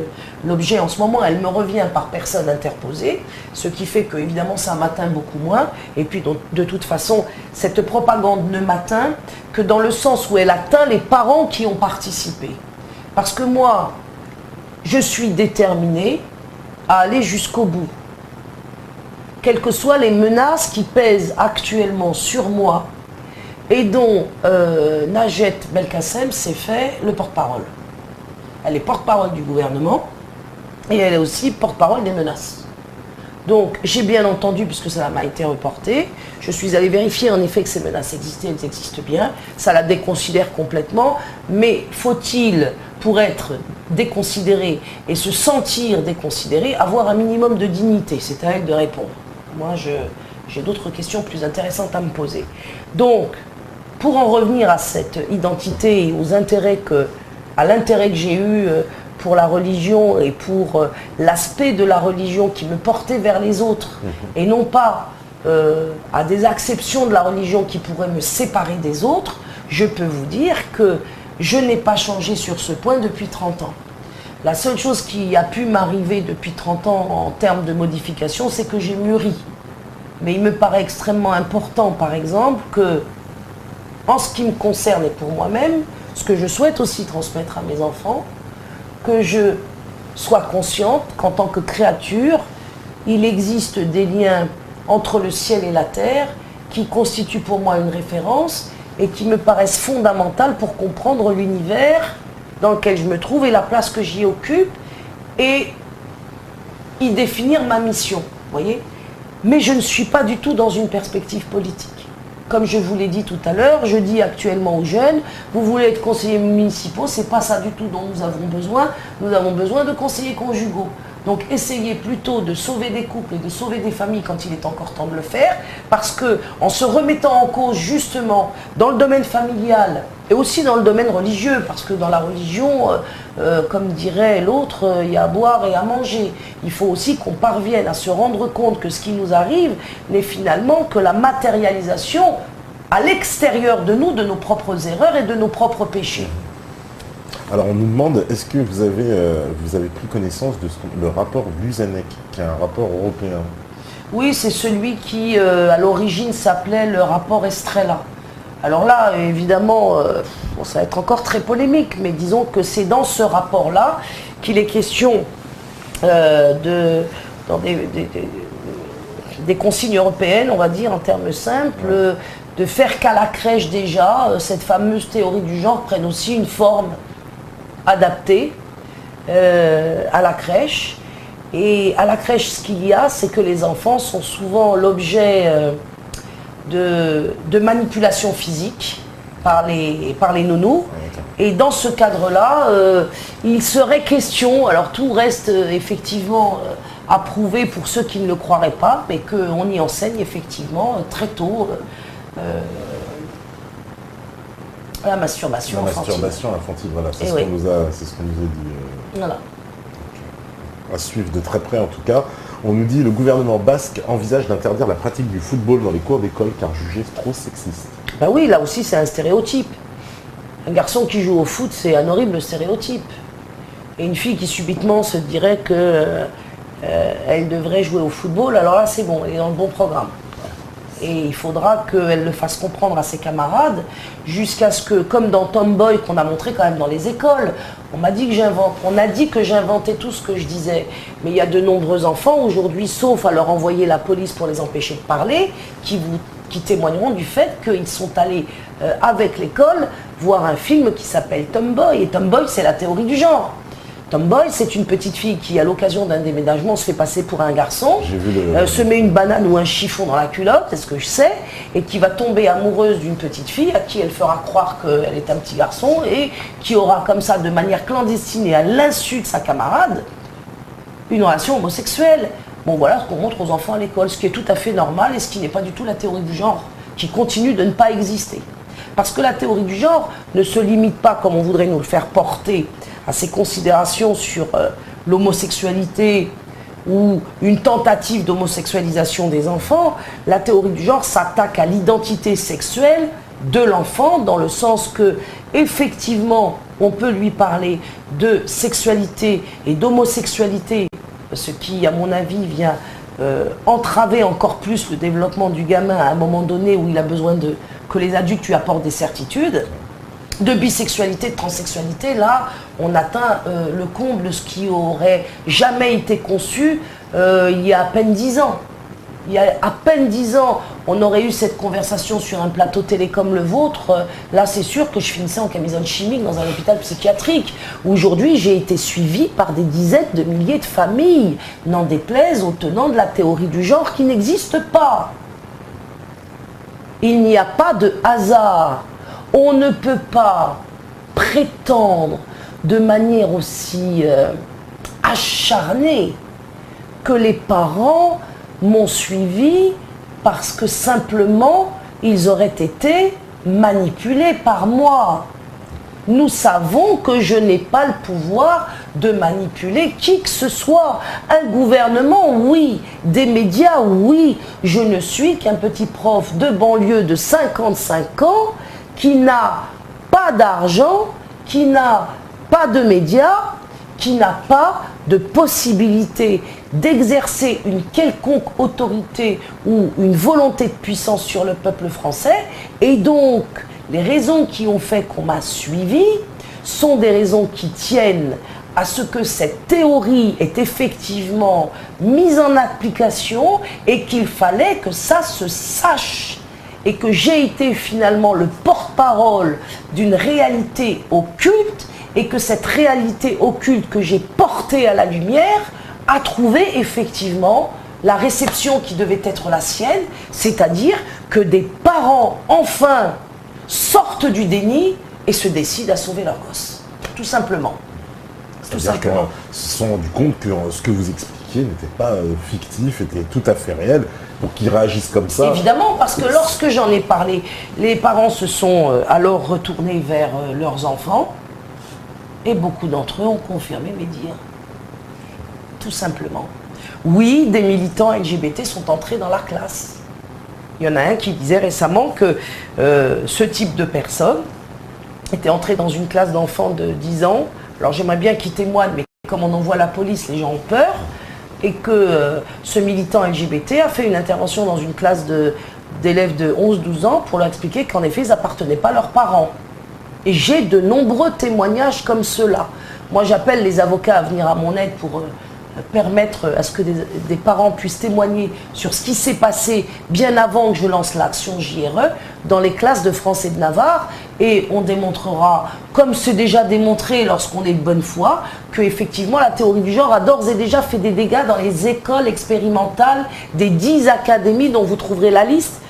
[SPEAKER 2] l'objet en ce moment. Elle me revient par personne interposée, ce qui fait que évidemment ça m'atteint beaucoup moins. Et puis donc, de toute façon, cette propagande ne m'atteint que dans le sens où elle atteint les parents qui ont participé. Parce que moi, je suis déterminée à aller jusqu'au bout. Quelles que soient les menaces qui pèsent actuellement sur moi, et dont Najat Belkacem s'est fait le porte-parole. Elle est porte-parole du gouvernement et elle est aussi porte-parole des menaces. Donc j'ai bien entendu, puisque ça m'a été reporté, je suis allée vérifier en effet que ces menaces existaient, elles existent bien, ça la déconsidère complètement, mais faut-il, pour être déconsidéré et se sentir déconsidéré, avoir un minimum de dignité? C'est à elle de répondre. Moi j'ai d'autres questions plus intéressantes à me poser. Donc, pour en revenir à cette identité et à l'intérêt que j'ai eu pour la religion et pour l'aspect de la religion qui me portait vers les autres, et non pas à des acceptions de la religion qui pourraient me séparer des autres, je peux vous dire que je n'ai pas changé sur ce point depuis 30 ans. La seule chose qui a pu m'arriver depuis 30 ans en termes de modification, c'est que j'ai mûri. Mais il me paraît extrêmement important, par exemple, que en ce qui me concerne et pour moi-même, ce que je souhaite aussi transmettre à mes enfants, que je sois consciente qu'en tant que créature, il existe des liens entre le ciel et la terre qui constituent pour moi une référence et qui me paraissent fondamentales pour comprendre l'univers dans lequel je me trouve et la place que j'y occupe et y définir ma mission, voyez. Mais je ne suis pas du tout dans une perspective politique. Comme je vous l'ai dit tout à l'heure, je dis actuellement aux jeunes, vous voulez être conseillers municipaux, c'est pas ça du tout dont nous avons besoin de conseillers conjugaux. Donc essayez plutôt de sauver des couples et de sauver des familles quand il est encore temps de le faire, parce que en se remettant en cause justement dans le domaine familial et aussi dans le domaine religieux, parce que dans la religion, comme dirait l'autre, il y a à boire et à manger. Il faut aussi qu'on parvienne à se rendre compte que ce qui nous arrive n'est finalement que la matérialisation à l'extérieur de nous, de nos propres erreurs et de nos propres péchés.
[SPEAKER 1] Alors on nous demande, est-ce que vous avez pris connaissance de le rapport Buzanec, qui est un rapport européen?
[SPEAKER 2] Oui, c'est celui qui, à l'origine, s'appelait le rapport Estrella. Alors là, évidemment, bon, ça va être encore très polémique, mais disons que c'est dans ce rapport-là qu'il est question dans des consignes européennes, on va dire en termes simples, de faire qu'à la crèche déjà, cette fameuse théorie du genre prenne aussi une forme adaptée à la crèche. Et à la crèche, ce qu'il y a, c'est que les enfants sont souvent l'objet de manipulation physique par les nounous. Et dans ce cadre-là, il serait question, alors tout reste effectivement à prouver pour ceux qui ne le croiraient pas, mais qu'on y enseigne effectivement très tôt la masturbation infantile.
[SPEAKER 1] La masturbation infantile, voilà, c'est ce qu'on nous a dit.
[SPEAKER 2] Voilà.
[SPEAKER 1] À suivre de très près en tout cas. On nous dit le gouvernement basque envisage d'interdire la pratique du football dans les cours d'école car jugé trop sexiste.
[SPEAKER 2] Ben oui, là aussi c'est un stéréotype. Un garçon qui joue au foot, c'est un horrible stéréotype. Et une fille qui subitement se dirait que elle devrait jouer au football, alors là c'est bon, elle est dans le bon programme. Et il faudra qu'elle le fasse comprendre à ses camarades, jusqu'à ce que, comme dans Tomboy, qu'on a montré quand même dans les écoles, on a dit que j'inventais tout ce que je disais. Mais il y a de nombreux enfants aujourd'hui, sauf à leur envoyer la police pour les empêcher de parler, qui témoigneront du fait qu'ils sont allés avec l'école voir un film qui s'appelle Tomboy. Et Tomboy, c'est la théorie du genre. Tomboy, c'est une petite fille qui, à l'occasion d'un déménagement, se fait passer pour un garçon, se met une banane ou un chiffon dans la culotte, c'est ce que je sais, et qui va tomber amoureuse d'une petite fille à qui elle fera croire qu'elle est un petit garçon et qui aura comme ça, de manière clandestine et à l'insu de sa camarade, une relation homosexuelle. Bon, voilà ce qu'on montre aux enfants à l'école, ce qui est tout à fait normal et ce qui n'est pas du tout la théorie du genre, qui continue de ne pas exister. Parce que la théorie du genre ne se limite pas, comme on voudrait nous le faire porter, à ces considérations sur l'homosexualité ou une tentative d'homosexualisation des enfants. La théorie du genre s'attaque à l'identité sexuelle de l'enfant, dans le sens que, effectivement, on peut lui parler de sexualité et d'homosexualité, ce qui, à mon avis, vient entraver encore plus le développement du gamin à un moment donné où il a besoin que les adultes lui apportent des certitudes, de bisexualité, de transsexualité, là, on atteint le comble de ce qui aurait jamais été conçu il y a à peine 10 ans. Il y a à peine 10 ans, on aurait eu cette conversation sur un plateau télé comme le vôtre. Là, c'est sûr que je finissais en camisole chimique dans un hôpital psychiatrique. Aujourd'hui, j'ai été suivie par des dizaines de milliers de familles, n'en déplaise aux tenants de la théorie du genre qui n'existe pas. Il n'y a pas de hasard. On ne peut pas prétendre de manière aussi acharnée que les parents m'ont suivi parce que simplement ils auraient été manipulés par moi. Nous savons que je n'ai pas le pouvoir de manipuler qui que ce soit. Un gouvernement, oui. Des médias, oui. Je ne suis qu'un petit prof de banlieue de 55 ans qui n'a pas d'argent, qui n'a pas de médias, qui n'a pas de possibilité d'exercer une quelconque autorité ou une volonté de puissance sur le peuple français. Et donc, les raisons qui ont fait qu'on m'a suivi sont des raisons qui tiennent à ce que cette théorie est effectivement mise en application et qu'il fallait que ça se sache. Et que j'ai été finalement le porte-parole d'une réalité occulte et que cette réalité occulte que j'ai portée à la lumière a trouvé effectivement la réception qui devait être la sienne, c'est-à-dire que des parents enfin sortent du déni et se décident à sauver leur gosse. Tout simplement.
[SPEAKER 1] C'est-à-dire qu'ils se sont rendus compte que ce que vous expliquiez n'était pas fictif, était tout à fait réel, pour qu'ils réagissent comme ça.
[SPEAKER 2] Évidemment, parce que lorsque j'en ai parlé, les parents se sont alors retournés vers leurs enfants, et beaucoup d'entre eux ont confirmé mes dires. Tout simplement. Oui, des militants LGBT sont entrés dans la classe. Il y en a un qui disait récemment que ce type de personne était entré dans une classe d'enfants de 10 ans. Alors j'aimerais bien qu'il témoigne, mais comme on envoie la police, les gens ont peur. Et que ce militant LGBT a fait une intervention dans une classe d'élèves de 11-12 ans pour leur expliquer qu'en effet, ils n'appartenaient pas à leurs parents. Et j'ai de nombreux témoignages comme ceux-là. Moi, j'appelle les avocats à venir à mon aide pour permettre à ce que des parents puissent témoigner sur ce qui s'est passé bien avant que je lance l'action JRE dans les classes de France et de Navarre. Et on démontrera, comme c'est déjà démontré lorsqu'on est de bonne foi, que effectivement la théorie du genre a d'ores et déjà fait des dégâts dans les écoles expérimentales des 10 académies dont vous trouverez la liste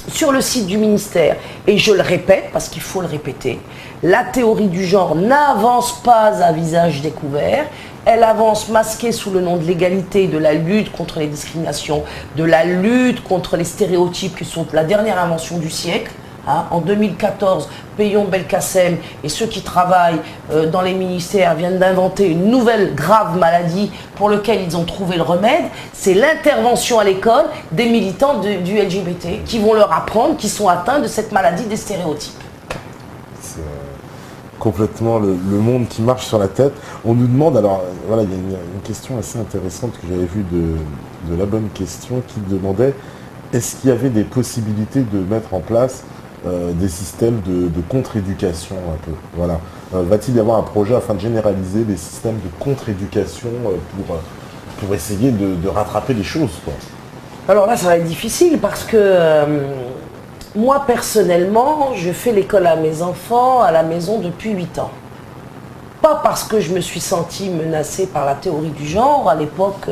[SPEAKER 2] sur le site du ministère. Et je le répète, parce qu'il faut le répéter, la théorie du genre n'avance pas à visage découvert, elle avance masquée sous le nom de l'égalité, de la lutte contre les discriminations, de la lutte contre les stéréotypes qui sont la dernière invention du siècle. En 2014, Payon Belkacem et ceux qui travaillent dans les ministères viennent d'inventer une nouvelle grave maladie pour laquelle ils ont trouvé le remède. C'est l'intervention à l'école des militants du LGBT qui vont leur apprendre qu'ils sont atteints de cette maladie des stéréotypes.
[SPEAKER 1] C'est complètement le monde qui marche sur la tête. On nous demande, alors voilà, il y a une question assez intéressante que j'avais vue de La Bonne Question qui demandait est-ce qu'il y avait des possibilités de mettre en place des systèmes de contre-éducation un peu. Voilà. Va-t-il y avoir un projet afin de généraliser des systèmes de contre-éducation pour essayer de rattraper les choses, quoi.
[SPEAKER 2] Alors là, ça va être difficile parce que moi, personnellement, je fais l'école à mes enfants à la maison depuis 8 ans. Pas parce que je me suis sentie menacée par la théorie du genre. À l'époque,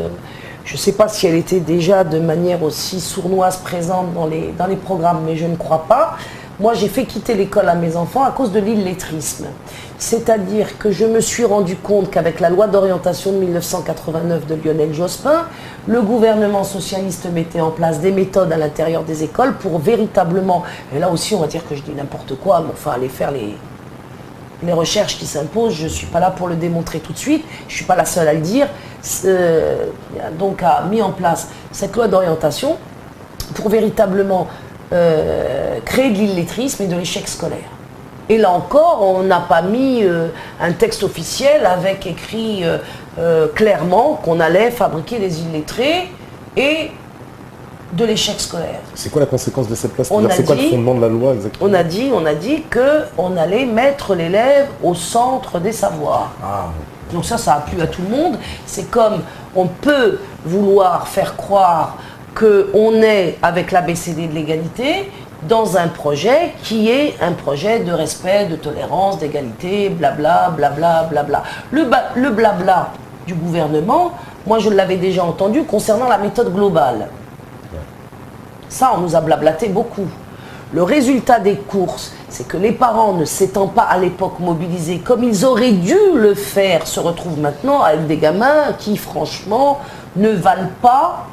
[SPEAKER 2] je ne sais pas si elle était déjà de manière aussi sournoise présente dans les programmes, mais je ne crois pas. Moi, j'ai fait quitter l'école à mes enfants à cause de l'illettrisme. C'est-à-dire que je me suis rendu compte qu'avec la loi d'orientation de 1989 de Lionel Jospin, le gouvernement socialiste mettait en place des méthodes à l'intérieur des écoles pour véritablement, et là aussi on va dire que je dis n'importe quoi, mais enfin aller faire les recherches qui s'imposent, je ne suis pas là pour le démontrer tout de suite, je ne suis pas la seule à le dire, donc a mis en place cette loi d'orientation pour véritablement créer de l'illettrisme et de l'échec scolaire. Et là encore, on n'a pas mis un texte officiel avec écrit clairement qu'on allait fabriquer des illettrés et de l'échec scolaire.
[SPEAKER 1] C'est quoi la conséquence de cette place? C'est quoi le fondement de la loi exactement?
[SPEAKER 2] On a dit qu'on allait mettre l'élève au centre des savoirs.
[SPEAKER 1] Ah.
[SPEAKER 2] Donc ça a plu à tout le monde. C'est comme on peut vouloir faire croire qu'on est avec l'ABCD de l'égalité dans un projet qui est un projet de respect, de tolérance, d'égalité, blabla, blabla, blabla. Le blabla du gouvernement, moi je l'avais déjà entendu concernant la méthode globale. Ça, on nous a blablaté beaucoup. Le résultat des courses, c'est que les parents, ne s'étant pas à l'époque mobilisés comme ils auraient dû le faire, se retrouvent maintenant avec des gamins qui, franchement, ne valent pas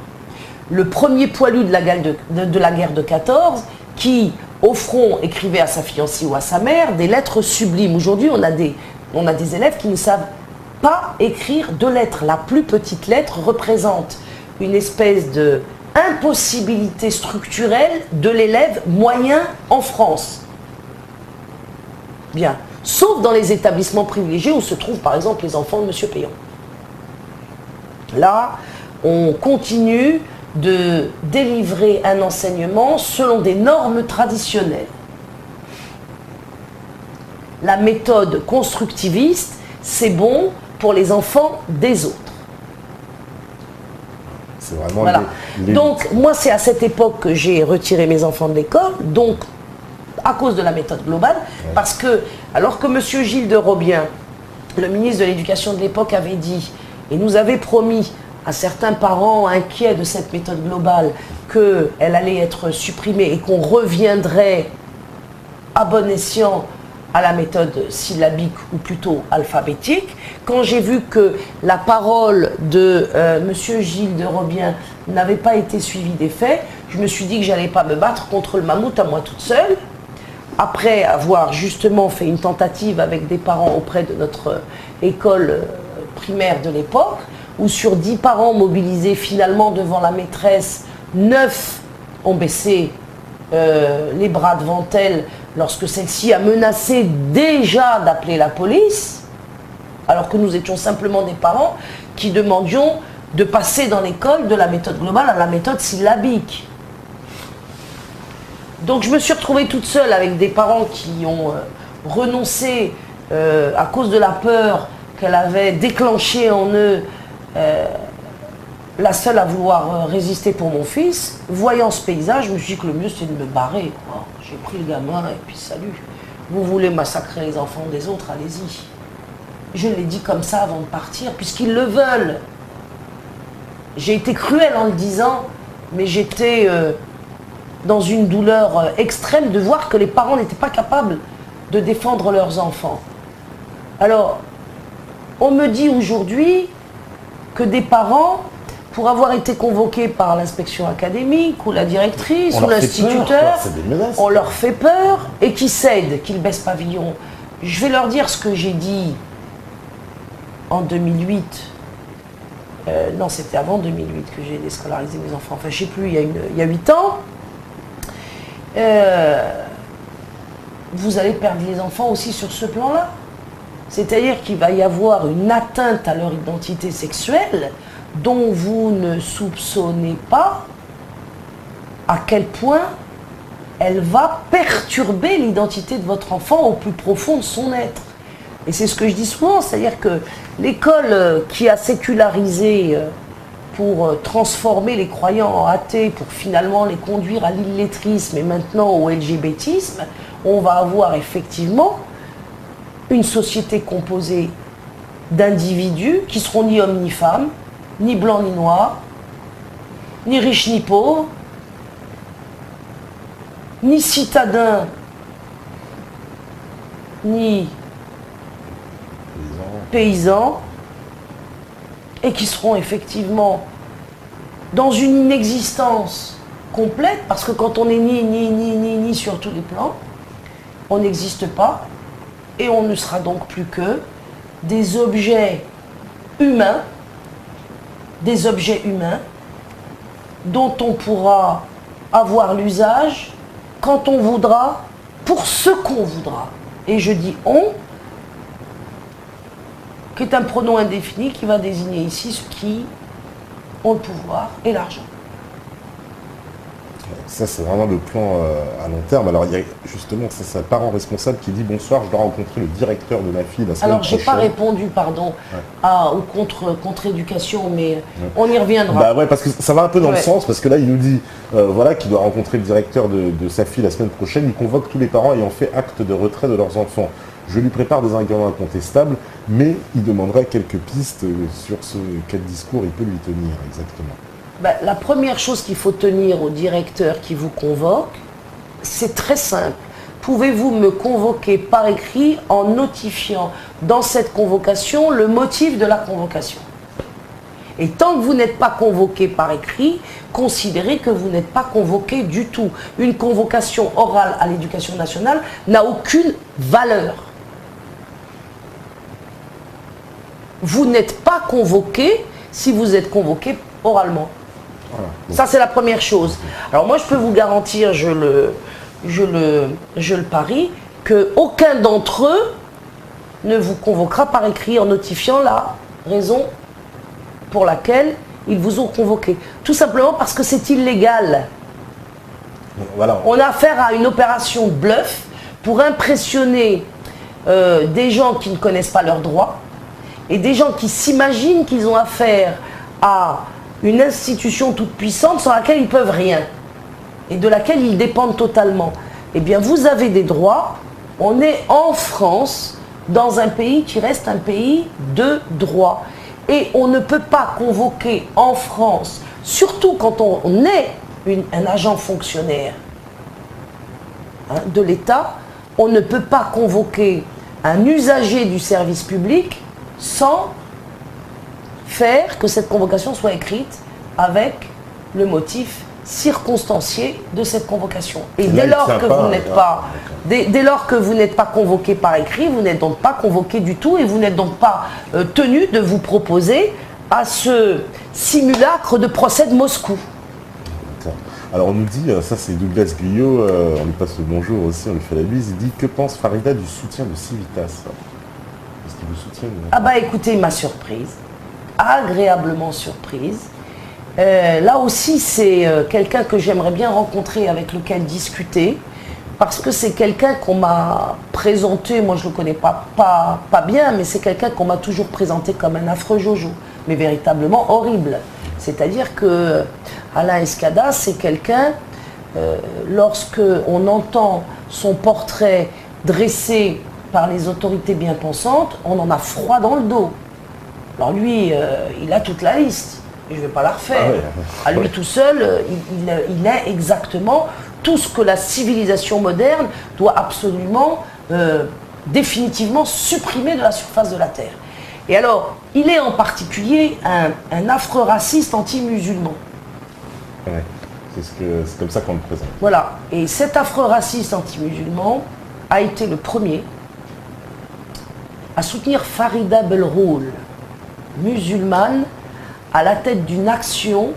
[SPEAKER 2] le premier poilu de la guerre de 14, qui, au front, écrivait à sa fiancée ou à sa mère des lettres sublimes. Aujourd'hui, on a des élèves qui ne savent pas écrire deux lettres. La plus petite lettre représente une espèce de impossibilité structurelle de l'élève moyen en France. Bien. Sauf dans les établissements privilégiés où se trouvent par exemple les enfants de M. Payon. Là, on continue de délivrer un enseignement selon des normes traditionnelles. La méthode constructiviste, c'est bon pour les enfants des autres.
[SPEAKER 1] C'est vraiment
[SPEAKER 2] voilà. Donc, moi, c'est à cette époque que j'ai retiré mes enfants de l'école, donc à cause de la méthode globale, parce que, alors que M. Gilles de Robien, le ministre de l'Éducation de l'époque, avait dit, et nous avait promis à certains parents inquiets de cette méthode globale, qu'elle allait être supprimée et qu'on reviendrait à bon escient à la méthode syllabique ou plutôt alphabétique. Quand j'ai vu que la parole de M. Gilles de Robien n'avait pas été suivie des faits, je me suis dit que je n'allais pas me battre contre le mammouth à moi toute seule. Après avoir justement fait une tentative avec des parents auprès de notre école primaire de l'époque, où sur 10 parents mobilisés finalement devant la maîtresse, 9 ont baissé les bras devant elle lorsque celle-ci a menacé déjà d'appeler la police, alors que nous étions simplement des parents qui demandions de passer dans l'école de la méthode globale à la méthode syllabique. Donc je me suis retrouvée toute seule avec des parents qui ont renoncé à cause de la peur qu'elle avait déclenchée en eux, la seule à vouloir résister pour mon fils. Voyant ce paysage, je me suis dit que le mieux c'est de me barrer. J'ai pris le gamin et puis salut. Vous voulez massacrer les enfants des autres, allez-y. Je l'ai dit comme ça avant de partir, puisqu'ils le veulent. J'ai été cruelle en le disant, mais j'étais dans une douleur extrême de voir que les parents n'étaient pas capables de défendre leurs enfants. Alors, on me dit aujourd'hui que des parents, pour avoir été convoqués par l'inspection académique ou la directrice ou l'instituteur, on leur fait peur et qu'ils cèdent, qu'ils baissent pavillon. Je vais leur dire ce que j'ai dit en 2008. Non, c'était avant 2008 que j'ai déscolarisé mes enfants. Enfin, je ne sais plus, il y a 8 ans. Vous allez perdre les enfants aussi sur ce plan-là. C'est-à-dire qu'il va y avoir une atteinte à leur identité sexuelle dont vous ne soupçonnez pas à quel point elle va perturber l'identité de votre enfant au plus profond de son être. Et c'est ce que je dis souvent, c'est-à-dire que l'école qui a sécularisé pour transformer les croyants en athées, pour finalement les conduire à l'illettrisme et maintenant au LGBTisme, on va avoir effectivement une société composée d'individus qui seront ni hommes ni femmes, ni blancs ni noirs, ni riches ni pauvres, ni citadins, ni paysans, et qui seront effectivement dans une inexistence complète, parce que quand on est ni sur tous les plans, on n'existe pas, et on ne sera donc plus que des objets humains, dont on pourra avoir l'usage quand on voudra, pour ce qu'on voudra. et je dis on, qui est un pronom indéfini qui va désigner ici ceux qui ont le pouvoir et l'argent.
[SPEAKER 1] Ça, c'est vraiment le plan à long terme. Alors, il y a justement, c'est un parent responsable qui dit « Bonsoir, je dois rencontrer le directeur de ma fille la semaine prochaine. »
[SPEAKER 2] Alors, j'ai pas répondu, pardon, au contre-éducation, mais on y reviendra.
[SPEAKER 1] Bah ouais, parce que ça va un peu dans le sens, parce que là, il nous dit voilà, qu'il doit rencontrer le directeur de sa fille la semaine prochaine. Il convoque tous les parents ayant fait acte de retrait de leurs enfants. Je lui prépare des arguments incontestables, mais il demanderait quelques pistes sur quel discours il peut lui tenir exactement.
[SPEAKER 2] Ben, la première chose qu'il faut tenir au directeur qui vous convoque, c'est très simple. Pouvez-vous me convoquer par écrit en notifiant dans cette convocation le motif de la convocation? Et tant que vous n'êtes pas convoqué par écrit, considérez que vous n'êtes pas convoqué du tout. Une convocation orale à l'éducation nationale n'a aucune valeur. Vous n'êtes pas convoqué si vous êtes convoqué oralement. Voilà. Ça, c'est la première chose. Alors moi, je peux vous garantir, je le parie, qu'aucun d'entre eux ne vous convoquera par écrit en notifiant la raison pour laquelle ils vous ont convoqué. Tout simplement parce que c'est illégal. Voilà. On a affaire à une opération bluff pour impressionner des gens qui ne connaissent pas leurs droits et des gens qui s'imaginent qu'ils ont affaire à une institution toute puissante sans laquelle ils ne peuvent rien et de laquelle ils dépendent totalement. Eh bien, vous avez des droits. On est en France, dans un pays qui reste un pays de droit. Et on ne peut pas convoquer en France, surtout quand on est un agent fonctionnaire de l'État, on ne peut pas convoquer un usager du service public sans faire que cette convocation soit écrite avec le motif circonstancié de cette convocation. Et dès lors que vous n'êtes pas convoqué par écrit, vous n'êtes donc pas convoqué du tout et vous n'êtes donc pas tenu de vous proposer à ce simulacre de procès de Moscou.
[SPEAKER 1] Alors on nous dit, ça c'est Douglas Guyot, on lui passe le bonjour aussi, on lui fait la bise, il dit « Que pense Farida du soutien de Civitas ?» Est-ce qu'il vous soutient?
[SPEAKER 2] Ah bah écoutez, il m'a surprise, agréablement surprise. Là aussi, c'est quelqu'un que j'aimerais bien rencontrer, avec lequel discuter, parce que c'est quelqu'un qu'on m'a présenté, moi je ne le connais pas bien, mais c'est quelqu'un qu'on m'a toujours présenté comme un affreux Jojo, mais véritablement horrible. C'est-à-dire que Alain Escada, c'est quelqu'un, lorsque on entend son portrait dressé par les autorités bien pensantes, on en a froid dans le dos. Alors lui, il a toute la liste. Je ne vais pas la refaire. À lui tout seul, il est exactement tout ce que la civilisation moderne doit absolument, définitivement supprimer de la surface de la Terre. Et alors, il est en particulier un affreux raciste anti-musulman.
[SPEAKER 1] Ouais, c'est comme ça qu'on le présente.
[SPEAKER 2] Voilà. Et cet affreux raciste anti-musulman a été le premier à soutenir Farida Belroul, musulmane, à la tête d'une action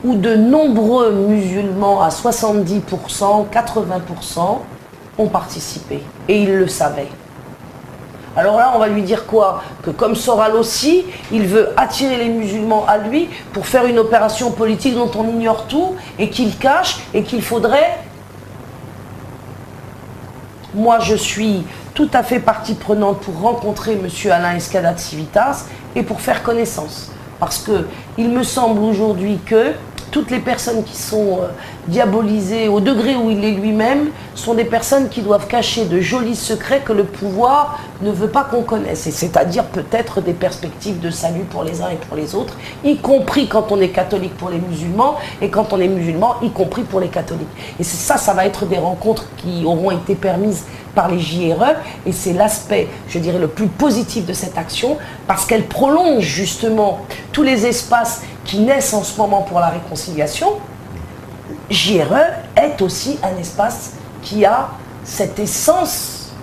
[SPEAKER 2] où de nombreux musulmans, à 70%, 80%, ont participé. Et il le savait. Alors là, on va lui dire quoi? Que comme Soral aussi, il veut attirer les musulmans à lui pour faire une opération politique dont on ignore tout et qu'il cache et qu'il faudrait... Moi, je suis tout à fait partie prenante pour rencontrer M. Alain Escada de Civitas et pour faire connaissance. Parce qu'il me semble aujourd'hui que toutes les personnes qui sont diabolisées au degré où il est lui-même sont des personnes qui doivent cacher de jolis secrets que le pouvoir ne veut pas qu'on connaisse. Et c'est-à-dire peut-être des perspectives de salut pour les uns et pour les autres, y compris quand on est catholique pour les musulmans et quand on est musulman, y compris pour les catholiques. Et ça va être des rencontres qui auront été permises par les JRE et c'est l'aspect, je dirais, le plus positif de cette action parce qu'elle prolonge justement tous les espaces qui naissent en ce moment pour la réconciliation. JRE est aussi un espace qui a cette essence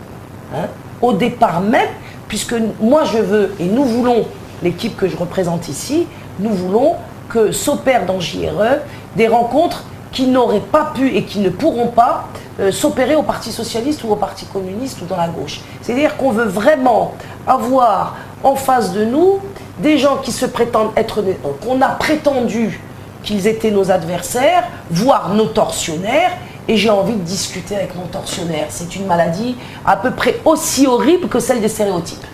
[SPEAKER 2] au départ même, puisque moi je veux, et nous voulons, l'équipe que je représente ici, nous voulons que s'opèrent dans JRE des rencontres qui n'auraient pas pu et qui ne pourront pas s'opérer au Parti Socialiste ou au Parti Communiste ou dans la gauche. C'est-à-dire qu'on veut vraiment avoir en face de nous des gens qui se prétendent être, qu'on a prétendu qu'ils étaient nos adversaires, voire nos tortionnaires, et j'ai envie de discuter avec mon tortionnaire. C'est une maladie à peu près aussi horrible que celle des stéréotypes.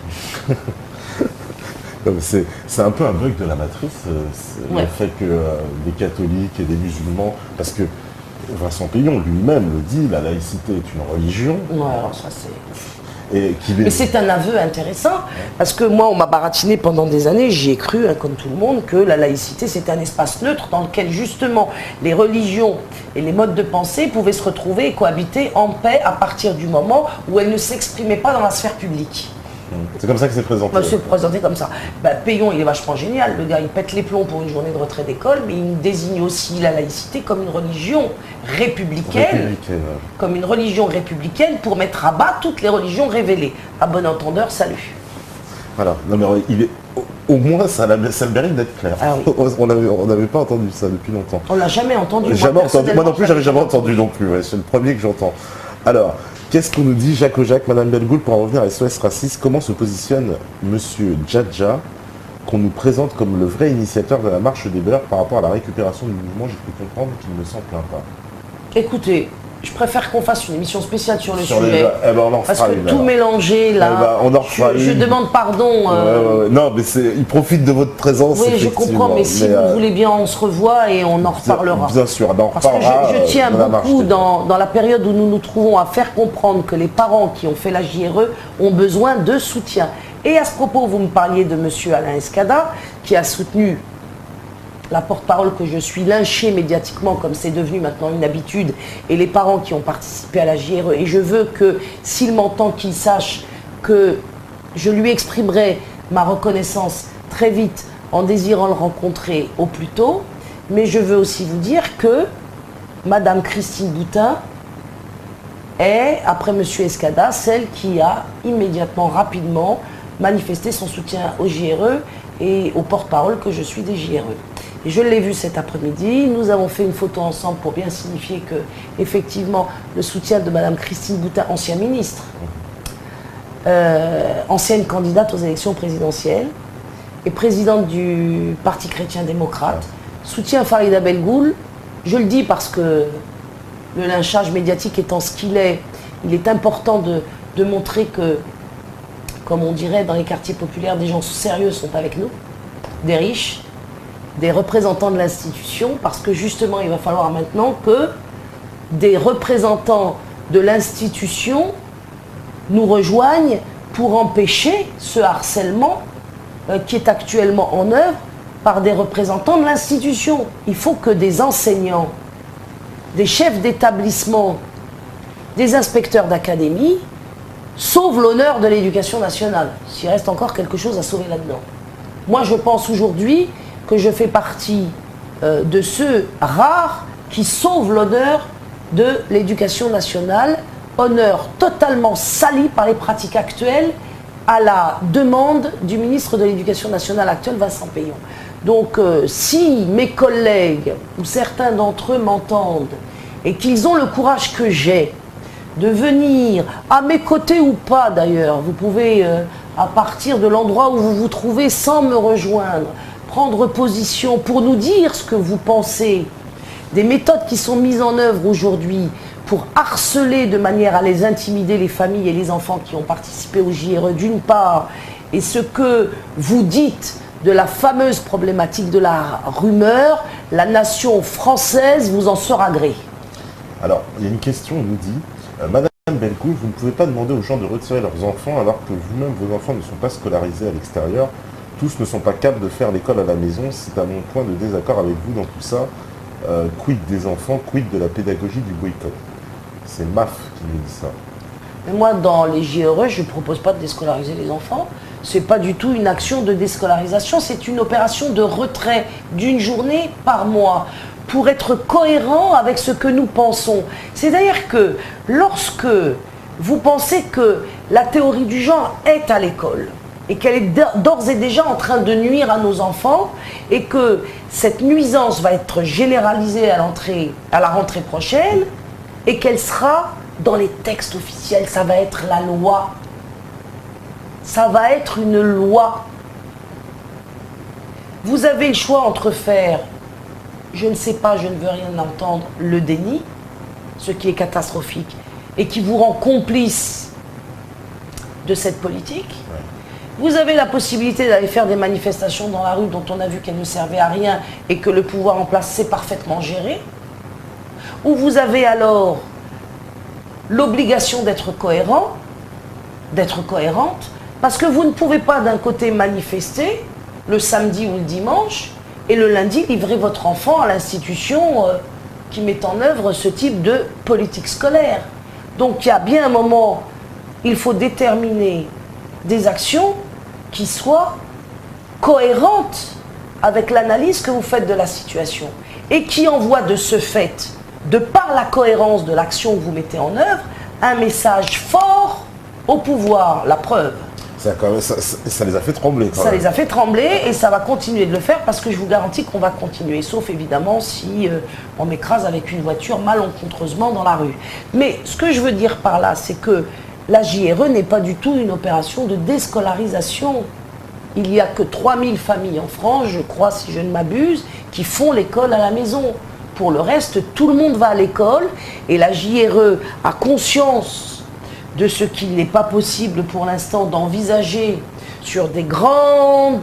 [SPEAKER 1] C'est un peu un bug de la matrice, le fait que les catholiques et des musulmans, parce que Vincent Peillon lui-même le dit, la laïcité est une religion.
[SPEAKER 2] Ouais, ça c'est...
[SPEAKER 1] Mais
[SPEAKER 2] c'est un aveu intéressant, parce que moi, on m'a baratiné pendant des années, j'y ai cru, hein, comme tout le monde, que la laïcité, c'était un espace neutre dans lequel, justement, les religions et les modes de pensée pouvaient se retrouver et cohabiter en paix à partir du moment où elles ne s'exprimaient pas dans la sphère publique.
[SPEAKER 1] C'est comme ça que c'est présenté.
[SPEAKER 2] C'est présenté comme ça. Peillon, il est vachement génial. Le gars, il pète les plombs pour une journée de retrait d'école, mais il désigne aussi la laïcité comme une religion républicaine. Comme une religion républicaine pour mettre à bas toutes les religions révélées. À bon entendeur, salut.
[SPEAKER 1] Voilà. Non, mais il est, au moins, ça le mérite d'être clair.
[SPEAKER 2] Ah oui.
[SPEAKER 1] On n'avait pas entendu ça depuis longtemps.
[SPEAKER 2] On l'a jamais entendu.
[SPEAKER 1] Jamais entendu. Moi non plus, j'avais jamais entendu non plus. Ouais, c'est le premier que j'entends. Alors, qu'est-ce qu'on nous dit, Jacques Aujac, Madame Bellegoul, pour en revenir à SOS Racisme? Comment se positionne Monsieur Djadja, qu'on nous présente comme le vrai initiateur de la marche des beurs par rapport à la récupération du mouvement? J'ai pu comprendre qu'il ne s'en plaint pas.
[SPEAKER 2] Écoutez, je préfère qu'on fasse une émission spéciale sur le sujet. Parce que
[SPEAKER 1] une,
[SPEAKER 2] tout mélanger là,
[SPEAKER 1] on en refera
[SPEAKER 2] je demande pardon.
[SPEAKER 1] Non, mais il profite de votre présence.
[SPEAKER 2] Oui, je comprends, mais si vous voulez bien, on se revoit et on en reparlera.
[SPEAKER 1] Bien sûr, on en
[SPEAKER 2] reparlera. Parce que je tiens beaucoup dans la période où nous nous trouvons à faire comprendre que les parents qui ont fait la JRE ont besoin de soutien. Et à ce propos, vous me parliez de M. Alain Escada, qui a soutenu la porte-parole que je suis, lynchée médiatiquement comme c'est devenu maintenant une habitude, et les parents qui ont participé à la JRE. Et je veux que, s'il m'entend, qu'il sache que je lui exprimerai ma reconnaissance très vite en désirant le rencontrer au plus tôt. Mais je veux aussi vous dire que Madame Christine Boutin est, après M. Escada, celle qui a immédiatement, rapidement, manifesté son soutien au JRE et au porte-parole que je suis des JRE. Et je l'ai vu cet après-midi, nous avons fait une photo ensemble pour bien signifier que, effectivement, le soutien de Mme Christine Boutin, ancienne ministre, ancienne candidate aux élections présidentielles et présidente du Parti chrétien-démocrate, soutient Farida Bellegoul. Je le dis parce que le lynchage médiatique étant ce qu'il est, il est important de montrer que, comme on dirait dans les quartiers populaires, des gens sérieux sont avec nous, des riches, des représentants de l'institution, parce que justement il va falloir maintenant que des représentants de l'institution nous rejoignent pour empêcher ce harcèlement qui est actuellement en œuvre par des représentants de l'institution. Il faut que des enseignants, des chefs d'établissement, des inspecteurs d'académie sauvent l'honneur de l'éducation nationale, s'il reste encore quelque chose à sauver là-dedans. Moi je pense aujourd'hui que je fais partie de ceux rares qui sauvent l'honneur de l'éducation nationale, honneur totalement sali par les pratiques actuelles à la demande du ministre de l'Éducation nationale actuel, Vincent Peillon. Donc si mes collègues ou certains d'entre eux m'entendent et qu'ils ont le courage que j'ai de venir, à mes côtés ou pas d'ailleurs, vous pouvez à partir de l'endroit où vous vous trouvez sans me rejoindre, prendre position pour nous dire ce que vous pensez des méthodes qui sont mises en œuvre aujourd'hui pour harceler de manière à les intimider les familles et les enfants qui ont participé au JRE d'une part, et ce que vous dites de la fameuse problématique de la rumeur, la nation française vous en sera gré.
[SPEAKER 1] Alors, il y a une question, on nous dit, Madame Bellegoul, vous ne pouvez pas demander aux gens de retirer leurs enfants alors que vous-même, vos enfants ne sont pas scolarisés à l'extérieur. Tous ne sont pas capables de faire l'école à la maison. C'est à mon point de désaccord avec vous dans tout ça. Quid des enfants, quid de la pédagogie du boycott? C'est MAF qui nous dit ça.
[SPEAKER 2] Mais moi, dans les JRE, je ne propose pas de déscolariser les enfants. Ce n'est pas du tout une action de déscolarisation, c'est une opération de retrait d'une journée par mois pour être cohérent avec ce que nous pensons. C'est-à-dire que lorsque vous pensez que la théorie du genre est à l'école, et qu'elle est d'ores et déjà en train de nuire à nos enfants et que cette nuisance va être généralisée à la rentrée prochaine et qu'elle sera dans les textes officiels. Ça va être la loi. Ça va être une loi. Vous avez le choix entre faire, je ne sais pas, je ne veux rien entendre, le déni, ce qui est catastrophique, et qui vous rend complice de cette politique.
[SPEAKER 1] Ouais.
[SPEAKER 2] Vous avez la possibilité d'aller faire des manifestations dans la rue dont on a vu qu'elles ne servaient à rien et que le pouvoir en place sait parfaitement gérer. Ou vous avez alors l'obligation d'être cohérent, d'être cohérente, parce que vous ne pouvez pas d'un côté manifester le samedi ou le dimanche et le lundi livrer votre enfant à l'institution qui met en œuvre ce type de politique scolaire. Donc il y a bien un moment, il faut déterminer des actions qui soient cohérentes avec l'analyse que vous faites de la situation et qui envoient de ce fait, de par la cohérence de l'action que vous mettez en œuvre, un message fort au pouvoir. La preuve.
[SPEAKER 1] Ça les a fait trembler.
[SPEAKER 2] Ça les a fait trembler et ça va continuer de le faire parce que je vous garantis qu'on va continuer, sauf évidemment si on m'écrase avec une voiture malencontreusement dans la rue. Mais ce que je veux dire par là, c'est que la JRE n'est pas du tout une opération de déscolarisation. Il n'y a que 3000 familles en France, je crois, si je ne m'abuse, qui font l'école à la maison. Pour le reste, tout le monde va à l'école et la JRE a conscience de ce qu'il n'est pas possible pour l'instant d'envisager sur le grand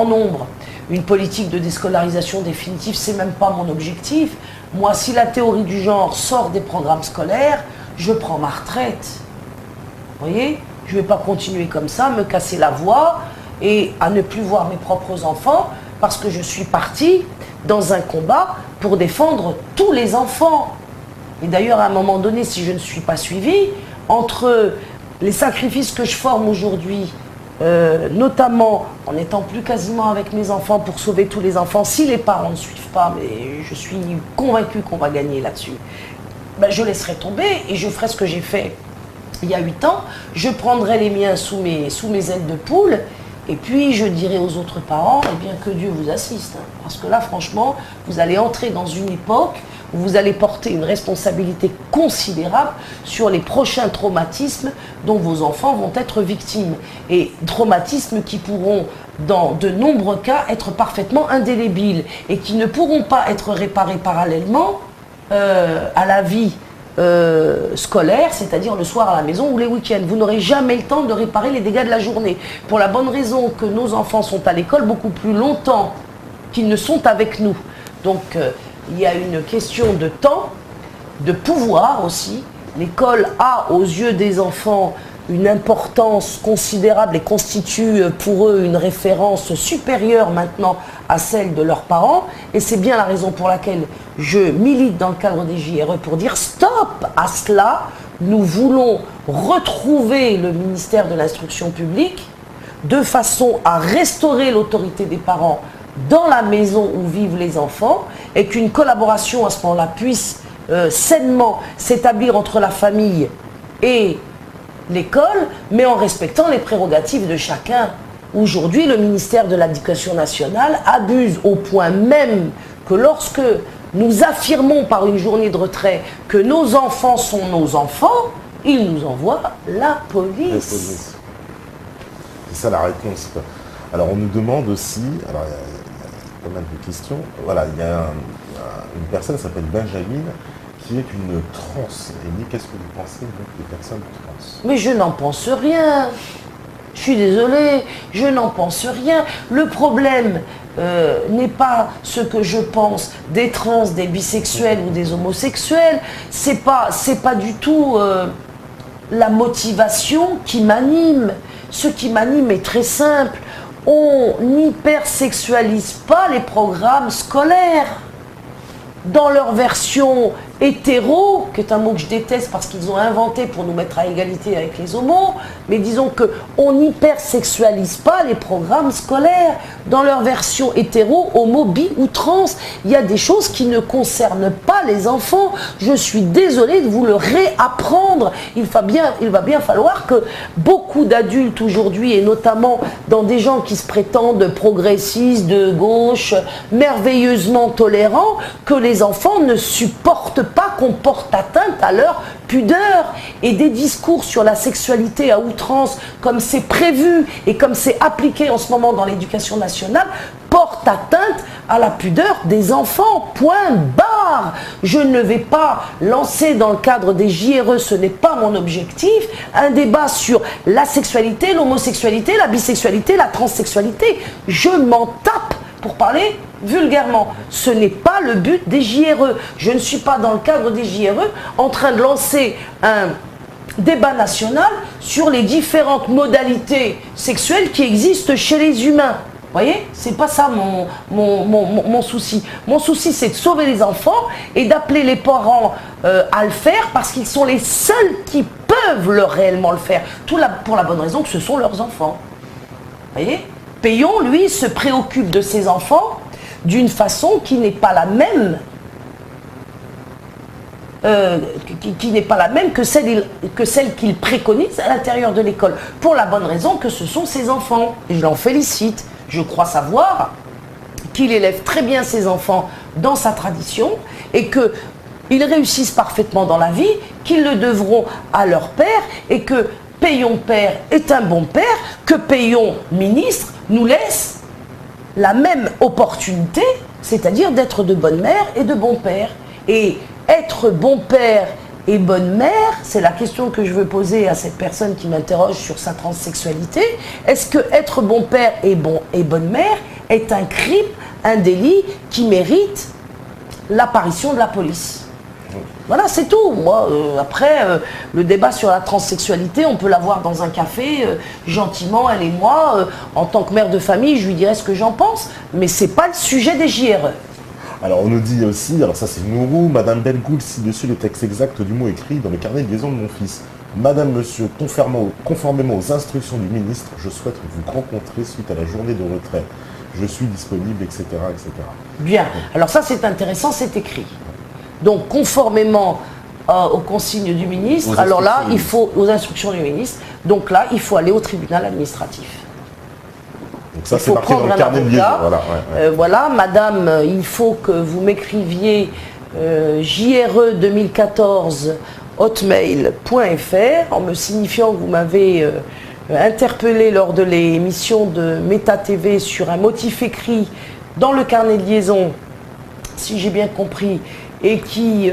[SPEAKER 2] nombre une politique de déscolarisation définitive. C'est même pas mon objectif. Moi, si la théorie du genre sort des programmes scolaires, je prends ma retraite. Vous voyez, je ne vais pas continuer comme ça, me casser la voix et à ne plus voir mes propres enfants parce que je suis partie dans un combat pour défendre tous les enfants. Et d'ailleurs, à un moment donné, si je ne suis pas suivie, entre les sacrifices que je forme aujourd'hui, notamment en n'étant plus quasiment avec mes enfants pour sauver tous les enfants, si les parents ne suivent pas, mais je suis convaincue qu'on va gagner là-dessus, ben je laisserai tomber et je ferai ce que j'ai fait il y a 8 ans, je prendrai les miens sous mes ailes de poule et puis je dirai aux autres parents, eh bien que Dieu vous assiste. Hein, parce que là, franchement, vous allez entrer dans une époque où vous allez porter une responsabilité considérable sur les prochains traumatismes dont vos enfants vont être victimes. Et traumatismes qui pourront, dans de nombreux cas, être parfaitement indélébiles et qui ne pourront pas être réparés parallèlement à la vie scolaire, c'est-à-dire le soir à la maison ou les week-ends. Vous n'aurez jamais le temps de réparer les dégâts de la journée. Pour la bonne raison que nos enfants sont à l'école beaucoup plus longtemps qu'ils ne sont avec nous. Donc, il y a une question de temps, de pouvoir aussi. L'école a, aux yeux des enfants, une importance considérable et constitue pour eux une référence supérieure maintenant à celle de leurs parents. Et c'est bien la raison pour laquelle je milite dans le cadre des JRE pour dire stop à cela. Nous voulons retrouver le ministère de l'Instruction publique de façon à restaurer l'autorité des parents dans la maison où vivent les enfants et qu'une collaboration à ce moment-là puisse sainement s'établir entre la famille et l'école, mais en respectant les prérogatives de chacun. Aujourd'hui, le ministère de l'Éducation nationale abuse au point même que lorsque nous affirmons par une journée de retrait que nos enfants sont nos enfants, il nous envoie la police.
[SPEAKER 1] C'est ça la réponse. Alors on nous demande aussi, alors il y a pas mal de questions, voilà, il y a une personne qui s'appelle Benjamin, qui est une trans. Et dit, qu'est-ce que vous pensez donc des personnes trans?
[SPEAKER 2] Mais je n'en pense rien. Je suis désolée, je n'en pense rien. Le problème n'est pas ce que je pense des trans, des bisexuels ou des homosexuels. C'est pas du tout la motivation qui m'anime. Ce qui m'anime est très simple. On n'hypersexualise pas les programmes scolaires. Dans leur version hétéros, qui est un mot que je déteste parce qu'ils ont inventé pour nous mettre à égalité avec les homos, mais disons qu'on n'hypersexualise pas les programmes scolaires dans leur version hétéro, homo, bi ou trans. Il y a des choses qui ne concernent pas les enfants. Je suis désolée de vous le réapprendre. Il va bien falloir que beaucoup d'adultes aujourd'hui, et notamment dans des gens qui se prétendent progressistes, de gauche, merveilleusement tolérants, que les enfants ne supportent pas qu'on porte atteinte à leur pudeur. Et des discours sur la sexualité à outrance, comme c'est prévu et comme c'est appliqué en ce moment dans l'éducation nationale, portent atteinte à la pudeur des enfants. Point barre. Je ne vais pas lancer dans le cadre des JRE, ce n'est pas mon objectif, un débat sur la sexualité, l'homosexualité, la bisexualité, la transsexualité. Je m'en tape, pour parler vulgairement. Ce n'est pas le but des JRE. Je ne suis pas dans le cadre des JRE en train de lancer un débat national sur les différentes modalités sexuelles qui existent chez les humains. Vous voyez, c'est pas ça mon souci. Mon souci, c'est de sauver les enfants et d'appeler les parents à le faire parce qu'ils sont les seuls qui peuvent réellement le faire. Pour la bonne raison que ce sont leurs enfants. Vous voyez ? Payon, lui, se préoccupe de ses enfants d'une façon qui n'est pas la même, que celle qu'il préconise à l'intérieur de l'école. Pour la bonne raison que ce sont ses enfants. Et je l'en félicite. Je crois savoir qu'il élève très bien ses enfants dans sa tradition et qu'ils réussissent parfaitement dans la vie, qu'ils le devront à leur père et que Payon père est un bon père, que Payon ministre nous laisse la même opportunité, c'est-à-dire d'être de bonne mère et de bon père. Et être bon père et bonne mère, c'est la question que je veux poser à cette personne qui m'interroge sur sa transsexualité. Est-ce que être bon père et bonne mère est un crime, un délit qui mérite l'apparition de la police? Voilà, c'est tout. Moi, après, le débat sur la transsexualité, on peut l'avoir dans un café, gentiment, elle et moi. En tant que mère de famille, je lui dirai ce que j'en pense, mais c'est pas le sujet des JRE.
[SPEAKER 1] Alors, on nous dit aussi, alors ça c'est Nourou, Madame Bellegoul, ci-dessus le texte exact du mot écrit dans le carnet de liaison de mon fils. Madame, Monsieur, conformément aux instructions du ministre, je souhaite vous rencontrer suite à la journée de retraite. Je suis disponible, etc., etc.
[SPEAKER 2] Bien. Alors ça, c'est intéressant, c'est écrit. Donc, conformément aux consignes du ministre, alors là, il faut, aux instructions du ministre, donc là, il faut aller au tribunal administratif.
[SPEAKER 1] Donc ça, c'est marqué dans le carnet de liaison.
[SPEAKER 2] Voilà, madame, il faut que vous m'écriviez JRE 2014 hotmail.fr en me signifiant que vous m'avez interpellé lors de l'émission de Méta TV sur un motif écrit dans le carnet de liaison, si j'ai bien compris, et qui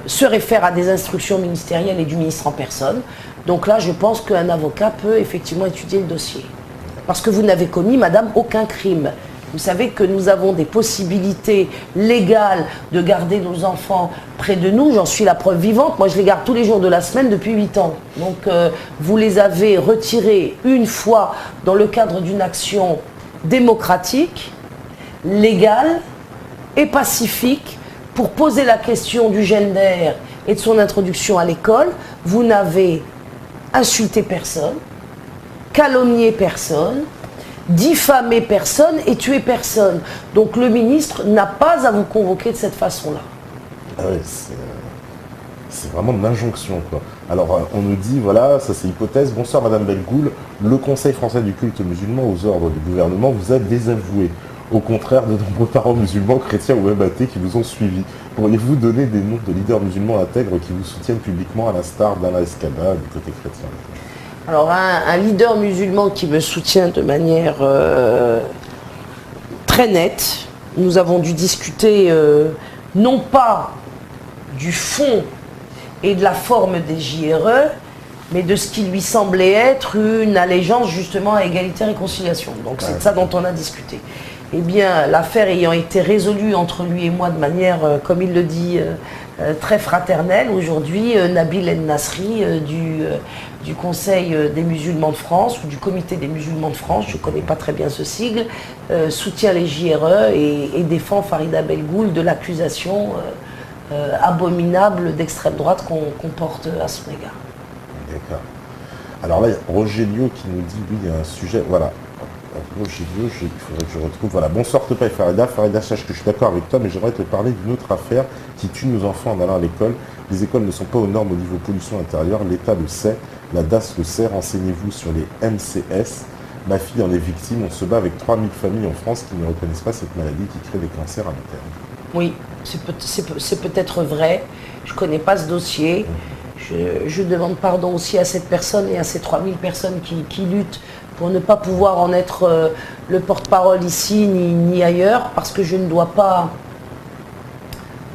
[SPEAKER 2] se réfère à des instructions ministérielles et du ministre en personne. Donc là, je pense qu'un avocat peut effectivement étudier le dossier. Parce que vous n'avez commis, madame, aucun crime. Vous savez que nous avons des possibilités légales de garder nos enfants près de nous. J'en suis la preuve vivante. Moi, je les garde tous les jours de la semaine depuis 8 ans. Donc, vous les avez retirés une fois dans le cadre d'une action démocratique, légale et pacifique pour poser la question du gender et de son introduction à l'école. Vous n'avez insulté personne, calomnié personne, diffamer personne et tuer personne. Donc le ministre n'a pas à vous convoquer de cette façon-là.
[SPEAKER 1] Ah oui, c'est vraiment de l'injonction, quoi. Alors on nous dit, voilà, ça c'est hypothèse. Bonsoir Madame Bellegoul, le Conseil français du culte musulman aux ordres du gouvernement vous a désavoué. Au contraire de nombreux parents musulmans, chrétiens ou même athées qui vous ont suivi. Pourriez-vous donner des noms de leaders musulmans intègres qui vous soutiennent publiquement à l'instar d'Allah Escada du côté chrétien?
[SPEAKER 2] Alors un leader musulman qui me soutient de manière très nette, nous avons dû discuter non pas du fond et de la forme des JRE, mais de ce qui lui semblait être une allégeance justement à égalité et réconciliation. Donc c'est de ça dont on a discuté. Eh bien, l'affaire ayant été résolue entre lui et moi de manière, comme il le dit, très fraternelle, aujourd'hui, Nabil El Nasri du Conseil des musulmans de France, ou du Comité des musulmans de France, je ne connais pas très bien ce sigle, soutient les JRE et défend Farida Bellegoul de l'accusation abominable d'extrême droite qu'on porte à son égard.
[SPEAKER 1] D'accord. Alors là, il y a Rogelio qui nous dit, oui, il y a un sujet, voilà. Rogelio, il faudrait que je retrouve, voilà. Bonsoir Topa et Farida. Farida, sache que je suis d'accord avec toi, mais j'aimerais te parler d'une autre affaire qui tue nos enfants en allant à l'école. Les écoles ne sont pas aux normes au niveau pollution intérieure, l'État le sait, la DAS le sait, renseignez-vous sur les MCS. Ma fille en est victime, on se bat avec 3000 familles en France qui ne reconnaissent pas cette maladie qui crée des cancers à long terme.
[SPEAKER 2] Oui, c'est peut-être vrai, je ne connais pas ce dossier. Je demande pardon aussi à cette personne et à ces 3000 personnes qui luttent pour ne pas pouvoir en être le porte-parole ici ni ailleurs, parce que je ne dois pas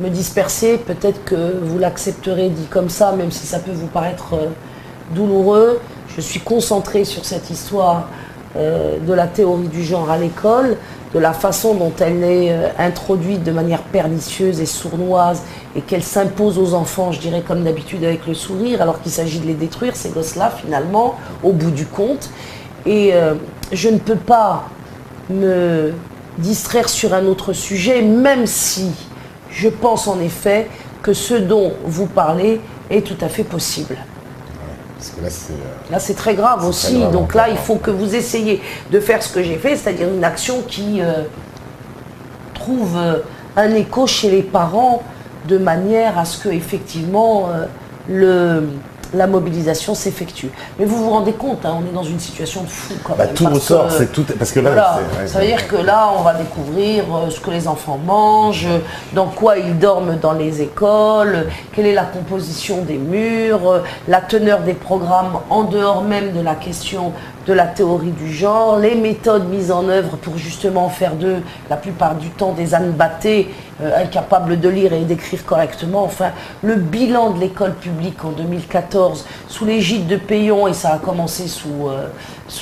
[SPEAKER 2] me disperser. Peut-être que vous l'accepterez dit comme ça, même si ça peut vous paraître douloureux. Je suis concentrée sur cette histoire de la théorie du genre à l'école, de la façon dont elle est introduite de manière pernicieuse et sournoise et qu'elle s'impose aux enfants, je dirais comme d'habitude avec le sourire, alors qu'il s'agit de les détruire, ces gosses-là, finalement, au bout du compte. Et je ne peux pas me distraire sur un autre sujet, même si je pense en effet que ce dont vous parlez est tout à fait possible.
[SPEAKER 1] Parce que
[SPEAKER 2] là, c'est très grave aussi.
[SPEAKER 1] Grave,
[SPEAKER 2] donc là, il faut que vous essayiez de faire ce que j'ai fait, c'est-à-dire une action qui trouve un écho chez les parents de manière à ce que, effectivement, la mobilisation s'effectue. Mais vous vous rendez compte, hein, on est dans une situation de fou quand même.
[SPEAKER 1] Tout ressort, c'est tout. Parce que là,
[SPEAKER 2] voilà, ça veut dire que là, on va découvrir ce que les enfants mangent, dans quoi ils dorment dans les écoles, quelle est la composition des murs, la teneur des programmes en dehors même de la question de la théorie du genre, les méthodes mises en œuvre pour justement faire d'eux, la plupart du temps, des ânes battés, incapables de lire et d'écrire correctement. Enfin, le bilan de l'école publique en 2014, sous l'égide de Payon, et ça a commencé sous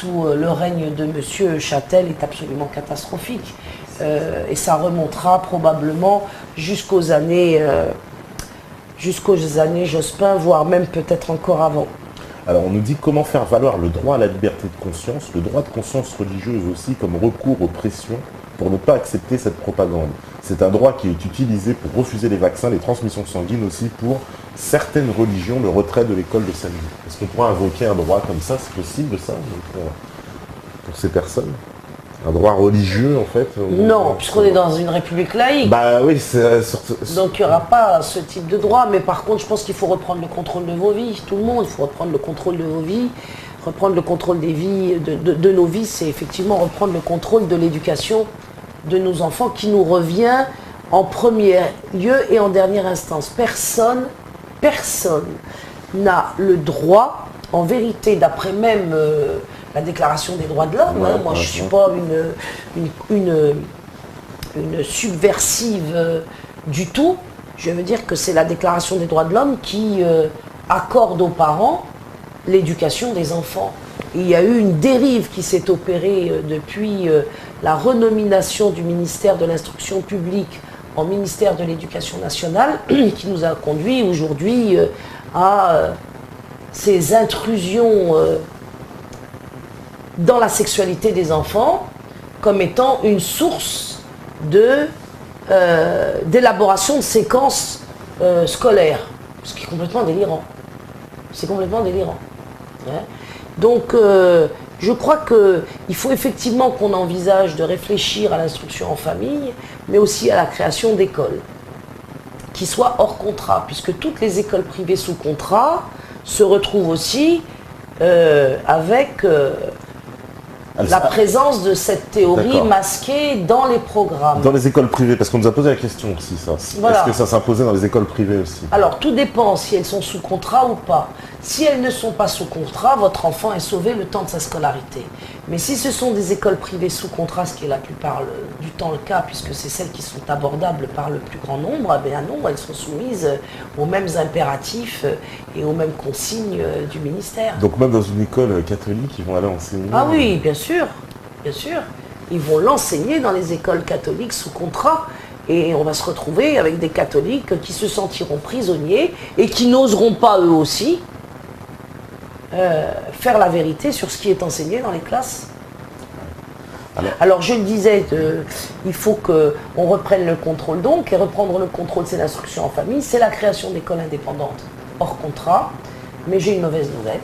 [SPEAKER 2] le règne de M. Châtel, est absolument catastrophique. Et ça remontera probablement jusqu'aux années Jospin, voire même peut-être encore avant.
[SPEAKER 1] Alors on nous dit comment faire valoir le droit à la liberté de conscience, le droit de conscience religieuse aussi comme recours aux pressions pour ne pas accepter cette propagande. C'est un droit qui est utilisé pour refuser les vaccins, les transmissions sanguines aussi pour certaines religions, le retrait de l'école de samedi. Est-ce qu'on pourrait invoquer un droit comme ça? C'est possible ça pour ces personnes? Un droit religieux en fait?
[SPEAKER 2] Non, puisqu'on est dans une république laïque.
[SPEAKER 1] Bah oui, c'est surtout...
[SPEAKER 2] Donc il n'y aura pas ce type de droit, mais par contre je pense qu'il faut reprendre le contrôle de vos vies, tout le monde, il faut reprendre le contrôle de vos vies, reprendre le contrôle des vies, de nos vies, c'est effectivement reprendre le contrôle de l'éducation de nos enfants qui nous revient en premier lieu et en dernière instance. Personne n'a le droit, en vérité, d'après même la Déclaration des droits de l'homme, hein, moi je ne suis pas une subversive du tout, je veux dire que c'est la Déclaration des droits de l'homme qui accorde aux parents l'éducation des enfants. Il y a eu une dérive qui s'est opérée depuis la renomination du ministère de l'Instruction publique en ministère de l'Éducation nationale, qui nous a conduit aujourd'hui à ces intrusions dans la sexualité des enfants comme étant une source d'élaboration de séquences scolaires, ce qui est complètement délirant. C'est complètement délirant. Hein. Donc, je crois qu'il faut effectivement qu'on envisage de réfléchir à l'instruction en famille, mais aussi à la création d'écoles qui soient hors contrat, puisque toutes les écoles privées sous contrat se retrouvent aussi avec la présence de cette théorie masquée dans les programmes.
[SPEAKER 1] Dans les écoles privées, parce qu'on nous a posé la question aussi, ça. Voilà. Est-ce que ça s'imposait dans les écoles privées aussi?
[SPEAKER 2] Alors, tout dépend si elles sont sous contrat ou pas. Si elles ne sont pas sous contrat, votre enfant est sauvé le temps de sa scolarité. Mais si ce sont des écoles privées sous contrat, ce qui est la plupart du temps le cas, puisque c'est celles qui sont abordables par le plus grand nombre, eh bien non, elles sont soumises aux mêmes impératifs et aux mêmes consignes du ministère.
[SPEAKER 1] Donc même dans une école catholique, ils vont aller enseigner?
[SPEAKER 2] Ah oui, bien sûr, bien sûr. Ils vont l'enseigner dans les écoles catholiques sous contrat. Et on va se retrouver avec des catholiques qui se sentiront prisonniers et qui n'oseront pas eux aussi faire la vérité sur ce qui est enseigné dans les classes. Alors je le disais, il faut qu'on reprenne le contrôle donc, et reprendre le contrôle, c'est l'instruction en famille, c'est la création d'écoles indépendantes hors contrat, mais j'ai une mauvaise nouvelle,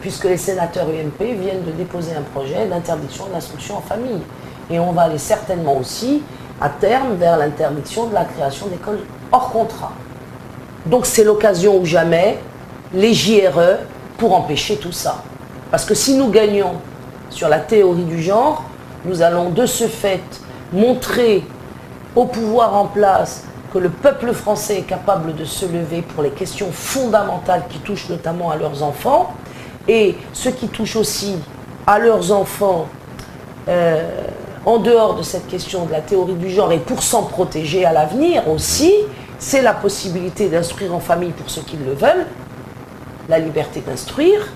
[SPEAKER 2] puisque les sénateurs UMP viennent de déposer un projet d'interdiction de l'instruction en famille. Et on va aller certainement aussi, à terme, vers l'interdiction de la création d'écoles hors contrat. Donc c'est l'occasion ou jamais, les JRE, pour empêcher tout ça. Parce que si nous gagnons sur la théorie du genre, nous allons de ce fait montrer au pouvoir en place que le peuple français est capable de se lever pour les questions fondamentales qui touchent notamment à leurs enfants, et ce qui touche aussi à leurs enfants en dehors de cette question de la théorie du genre, et pour s'en protéger à l'avenir aussi, c'est la possibilité d'instruire en famille pour ceux qui le veulent, la liberté d'instruire,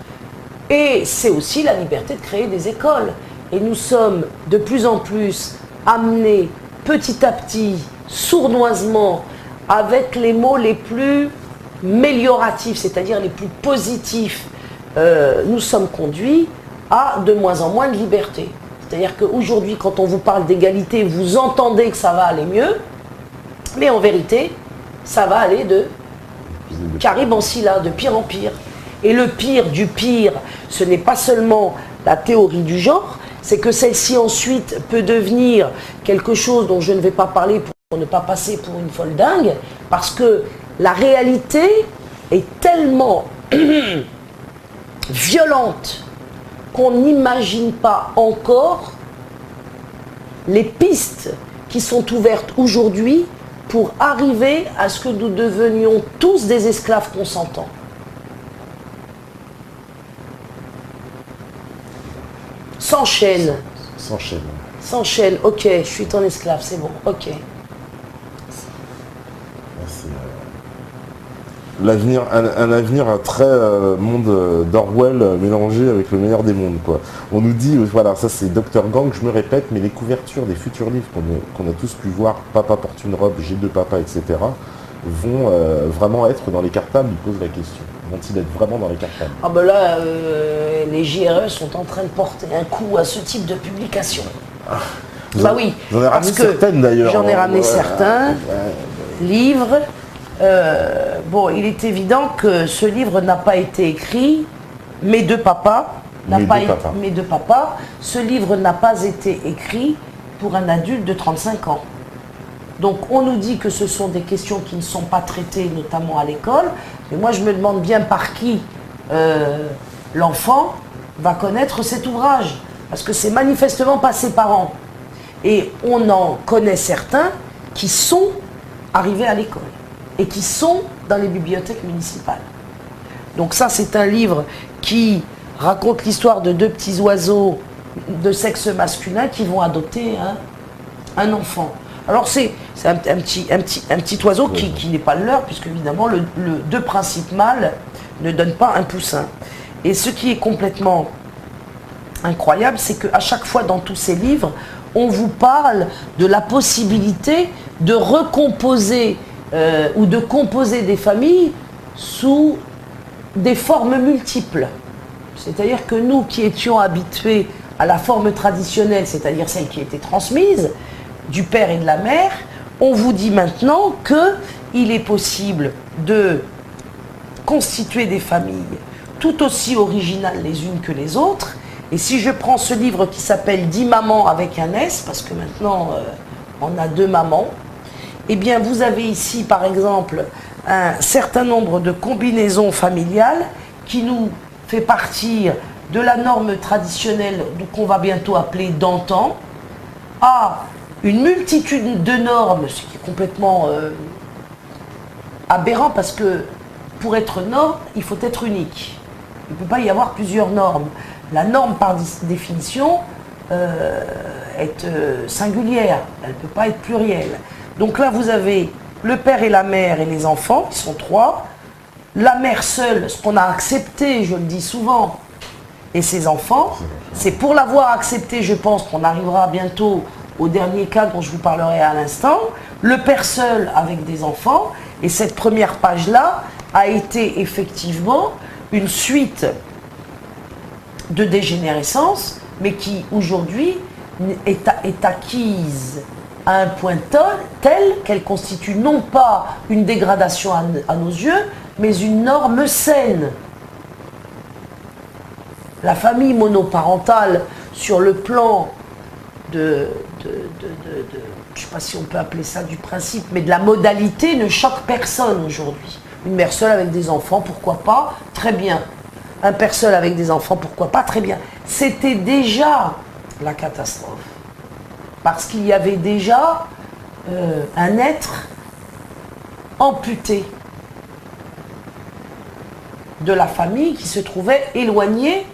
[SPEAKER 2] et c'est aussi la liberté de créer des écoles. Et nous sommes de plus en plus amenés petit à petit, sournoisement, avec les mots les plus amélioratifs, c'est-à-dire les plus positifs, nous sommes conduits à de moins en moins de liberté. C'est-à-dire qu'aujourd'hui, quand on vous parle d'égalité, vous entendez que ça va aller mieux, mais en vérité, ça va aller de Carib en Scylla, de pire en pire. Et le pire du pire, ce n'est pas seulement la théorie du genre, c'est que celle-ci ensuite peut devenir quelque chose dont je ne vais pas parler pour ne pas passer pour une folle dingue, parce que la réalité est tellement violente qu'on n'imagine pas encore les pistes qui sont ouvertes aujourd'hui pour arriver à ce que nous devenions tous des esclaves consentants. Sans chaîne.
[SPEAKER 1] Sans chaîne.
[SPEAKER 2] Sans chaîne, ok, je suis ton esclave, c'est bon, ok.
[SPEAKER 1] L'avenir, un avenir à très monde d'Orwell mélangé avec le meilleur des mondes, quoi. On nous dit, voilà, ça c'est Dr Gang, je me répète, mais les couvertures des futurs livres qu'on a tous pu voir, Papa porte une robe, j'ai deux papas, etc., vont vraiment être dans les cartables, ils posent la question. Vont-ils être vraiment dans les cartables?
[SPEAKER 2] Ah ben là, les JRE sont en train de porter un coup à ce type de publication. Bah oui,
[SPEAKER 1] j'en ai ramené certaines d'ailleurs.
[SPEAKER 2] J'en ai ramené certains livres. Bon, il est évident que ce livre n'a pas été écrit, Mes deux papas, ce livre n'a pas été écrit pour un adulte de 35 ans. Donc on nous dit que ce sont des questions qui ne sont pas traitées, notamment à l'école, mais moi je me demande bien par qui l'enfant va connaître cet ouvrage, parce que c'est manifestement pas ses parents. Et on en connaît certains qui sont arrivés à l'école et qui sont dans les bibliothèques municipales. Donc ça, c'est un livre qui raconte l'histoire de deux petits oiseaux de sexe masculin qui vont adopter un enfant. Alors c'est un petit oiseau qui n'est pas le leur, puisque évidemment le deux principes mâles ne donnent pas un poussin. Et ce qui est complètement incroyable, c'est qu'à chaque fois dans tous ces livres, on vous parle de la possibilité de recomposer ou de composer des familles sous des formes multiples. C'est-à-dire que nous qui étions habitués à la forme traditionnelle, c'est-à-dire celle qui était transmise du père et de la mère, on vous dit maintenant qu'il est possible de constituer des familles tout aussi originales les unes que les autres. Et si je prends ce livre qui s'appelle « 10 mamans avec un S », parce que maintenant on a 2 mamans, eh bien vous avez ici par exemple un certain nombre de combinaisons familiales qui nous fait partir de la norme traditionnelle qu'on va bientôt appeler d'antan à une multitude de normes, ce qui est complètement aberrant, parce que pour être norme, il faut être unique. Il ne peut pas y avoir plusieurs normes. La norme, par définition, est singulière. Elle ne peut pas être plurielle. Donc là, vous avez le père et la mère et les enfants, qui sont 3. La mère seule, ce qu'on a accepté, je le dis souvent, et ses enfants. C'est pour l'avoir accepté, je pense, qu'on arrivera bientôt au dernier cas dont je vous parlerai à l'instant. Le père seul avec des enfants. Et cette première page-là a été effectivement une suite de dégénérescence mais qui aujourd'hui est acquise à un point tel qu'elle constitue non pas une dégradation à nos yeux, mais une norme saine. La famille monoparentale, sur le plan je ne sais pas si on peut appeler ça du principe, mais de la modalité, ne choque personne aujourd'hui. Une mère seule avec des enfants, pourquoi pas? Très bien. Un père seul avec des enfants, pourquoi pas? Très bien. C'était déjà la catastrophe. Parce qu'il y avait déjà un être amputé de la famille qui se trouvait éloigné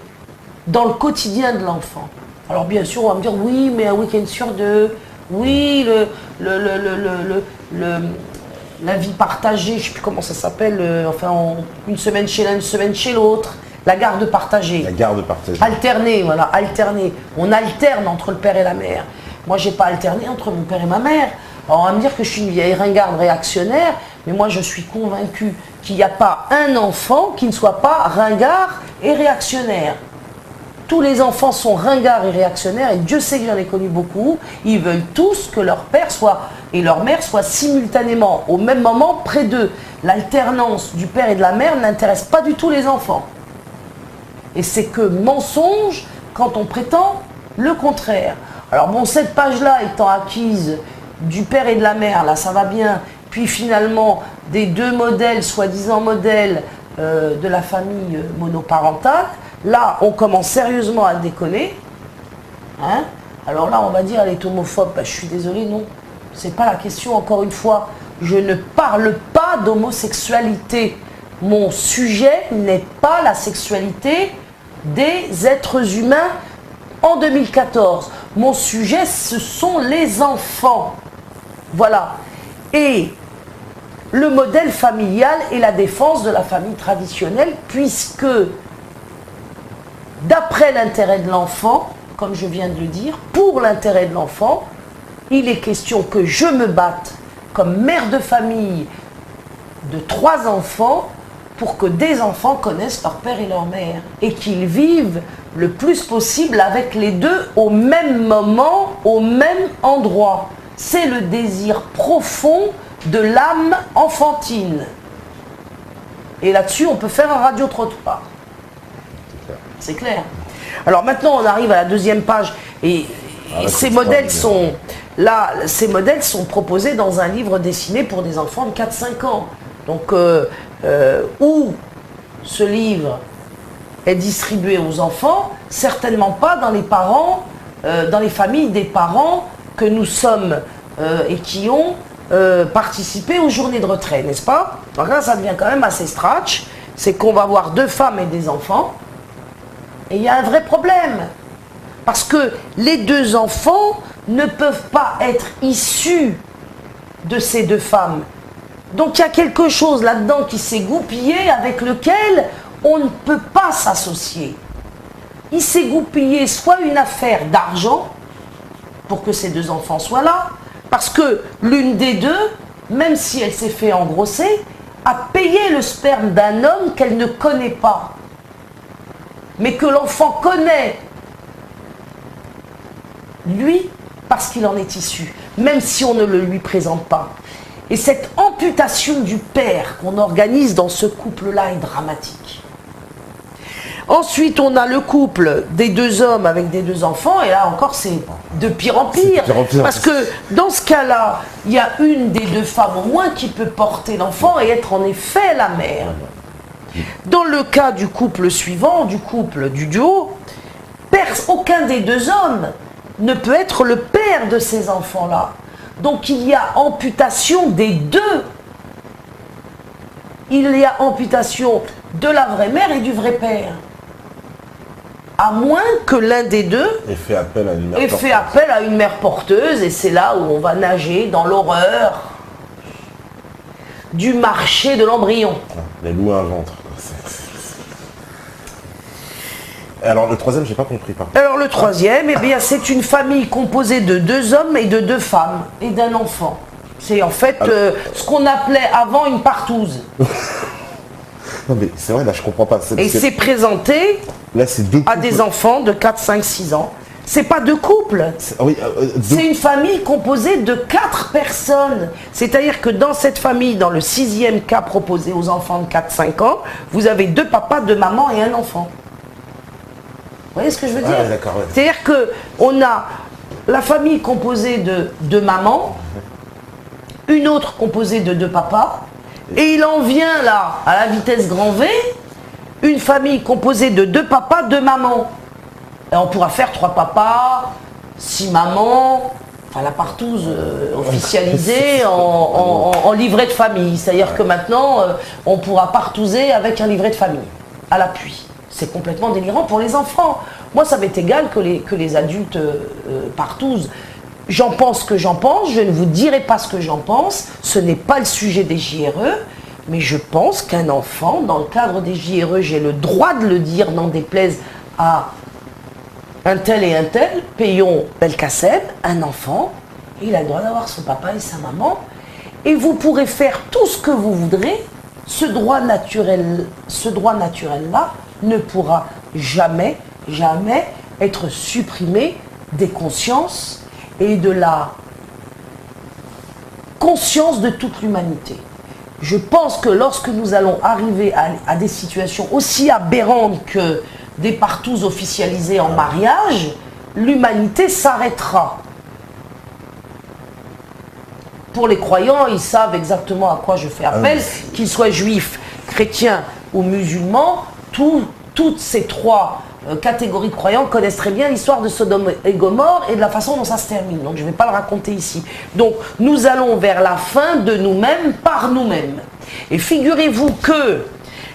[SPEAKER 2] dans le quotidien de l'enfant. Alors bien sûr, on va me dire, oui, mais un week-end sur deux, oui, la vie partagée, je ne sais plus comment ça s'appelle, une semaine chez l'un, une semaine chez l'autre, la garde partagée.
[SPEAKER 1] La garde partagée.
[SPEAKER 2] Alterner, voilà, alterner. On alterne entre le père et la mère. Moi, je n'ai pas alterné entre mon père et ma mère. Alors, on va me dire que je suis une vieille ringarde réactionnaire, mais moi, je suis convaincue qu'il n'y a pas un enfant qui ne soit pas ringard et réactionnaire. Tous les enfants sont ringards et réactionnaires, et Dieu sait que j'en ai connu beaucoup. Ils veulent tous que leur père et leur mère soient simultanément, au même moment, près d'eux. L'alternance du père et de la mère n'intéresse pas du tout les enfants. Et c'est que mensonge quand on prétend le contraire. Alors bon, cette page-là étant acquise du père et de la mère, là ça va bien, puis finalement des deux modèles, soi-disant modèles de la famille monoparentale, là on commence sérieusement à déconner. Hein? Alors là on va dire elle est homophobe, ben, je suis désolée, non. C'est pas la question, encore une fois. Je ne parle pas d'homosexualité. Mon sujet n'est pas la sexualité des êtres humains en 2014. Mon sujet, ce sont les enfants. Voilà. Et le modèle familial et la défense de la famille traditionnelle, puisque, d'après l'intérêt de l'enfant, comme je viens de le dire, pour l'intérêt de l'enfant, il est question que je me batte comme mère de famille de 3 enfants pour que des enfants connaissent leur père et leur mère et qu'ils vivent le plus possible avec les deux au même moment, au même endroit. C'est le désir profond de l'âme enfantine. Et là-dessus, on peut faire un radio-trottoir. C'est clair. Alors maintenant, on arrive à la deuxième page et ces modèles sont... Là, ces modèles sont proposés dans un livre dessiné pour des enfants de 4-5 ans. Donc, où ce livre est distribué aux enfants, certainement pas dans les parents, dans les familles des parents que nous sommes et qui ont participé aux journées de retrait, n'est-ce pas? Donc là, ça devient quand même assez stratch. C'est qu'on va avoir 2 femmes et des enfants. Et il y a un vrai problème. Parce que les 2 enfants ne peuvent pas être issus de ces 2 femmes. Donc il y a quelque chose là-dedans qui s'est goupillé avec lequel on ne peut pas s'associer. Il s'est goupillé soit une affaire d'argent pour que ces 2 enfants soient là, parce que l'une des 2, même si elle s'est fait engrosser, a payé le sperme d'un homme qu'elle ne connaît pas, mais que l'enfant connaît, lui, parce qu'il en est issu, même si on ne le lui présente pas. Et cette amputation du père qu'on organise dans ce couple-là est dramatique. Ensuite, on a le couple des 2 hommes avec des 2 enfants, et là encore, c'est de pire en pire. Parce que dans ce cas-là, il y a une des 2 femmes au moins qui peut porter l'enfant et être en effet la mère. Dans le cas du couple suivant, du couple du duo, aucun des 2 hommes ne peut être le père de ces enfants-là. Donc il y a amputation des 2. Il y a amputation de la vraie mère et du vrai père. À moins que l'un des 2
[SPEAKER 1] ait fait appel à une mère
[SPEAKER 2] porteuse. Et c'est là où on va nager dans l'horreur du marché de l'embryon.
[SPEAKER 1] Les loups à un ventre. Alors le troisième, j'ai pas compris.
[SPEAKER 2] Alors le troisième, eh bien, c'est une famille composée de 2 hommes et de 2 femmes et d'un enfant. C'est en fait ce qu'on appelait avant une partouze.
[SPEAKER 1] Non mais c'est vrai, là je comprends pas.
[SPEAKER 2] Et c'est présenté
[SPEAKER 1] là, c'est deux
[SPEAKER 2] à des enfants de 4, 5, 6 ans. C'est pas deux couples.
[SPEAKER 1] Oui,
[SPEAKER 2] c'est une famille composée de 4 personnes. C'est-à-dire que dans cette famille, dans le 6e cas proposé aux enfants de 4, 5 ans, vous avez 2 papas, 2 mamans et un enfant. Vous voyez ce que je veux dire?
[SPEAKER 1] Ouais.
[SPEAKER 2] C'est-à-dire qu'on a la famille composée de 2 mamans, une autre composée de 2 papas, et il en vient là, à la vitesse grand V, une famille composée de 2 papas, 2 mamans. Et on pourra faire 3 papas, 6 mamans, enfin la partouze officialisée en livret de famille. C'est-à-dire que maintenant, on pourra partouzer avec un livret de famille, à l'appui. C'est complètement délirant pour les enfants. Moi, ça m'est égal que les adultes partouzent. J'en pense ce que j'en pense, je ne vous dirai pas ce que j'en pense, ce n'est pas le sujet des JRE, mais je pense qu'un enfant, dans le cadre des JRE, j'ai le droit de le dire, n'en déplaise à un tel et un tel, payons Belkacem, un enfant, il a le droit d'avoir son papa et sa maman, et vous pourrez faire tout ce que vous voudrez, ce droit naturel-là ne pourra jamais être supprimé des consciences et de la conscience de toute l'humanité. Je pense que lorsque nous allons arriver à des situations aussi aberrantes que des partouzes officialisées en mariage, l'humanité s'arrêtera. Pour les croyants, ils savent exactement à quoi je fais appel, qu'ils soient juifs, chrétiens ou musulmans, toutes ces 3 catégories de croyants connaissent très bien l'histoire de Sodome et Gomorrhe et de la façon dont ça se termine. Donc je ne vais pas le raconter ici. Donc nous allons vers la fin de nous-mêmes par nous-mêmes. Et figurez-vous que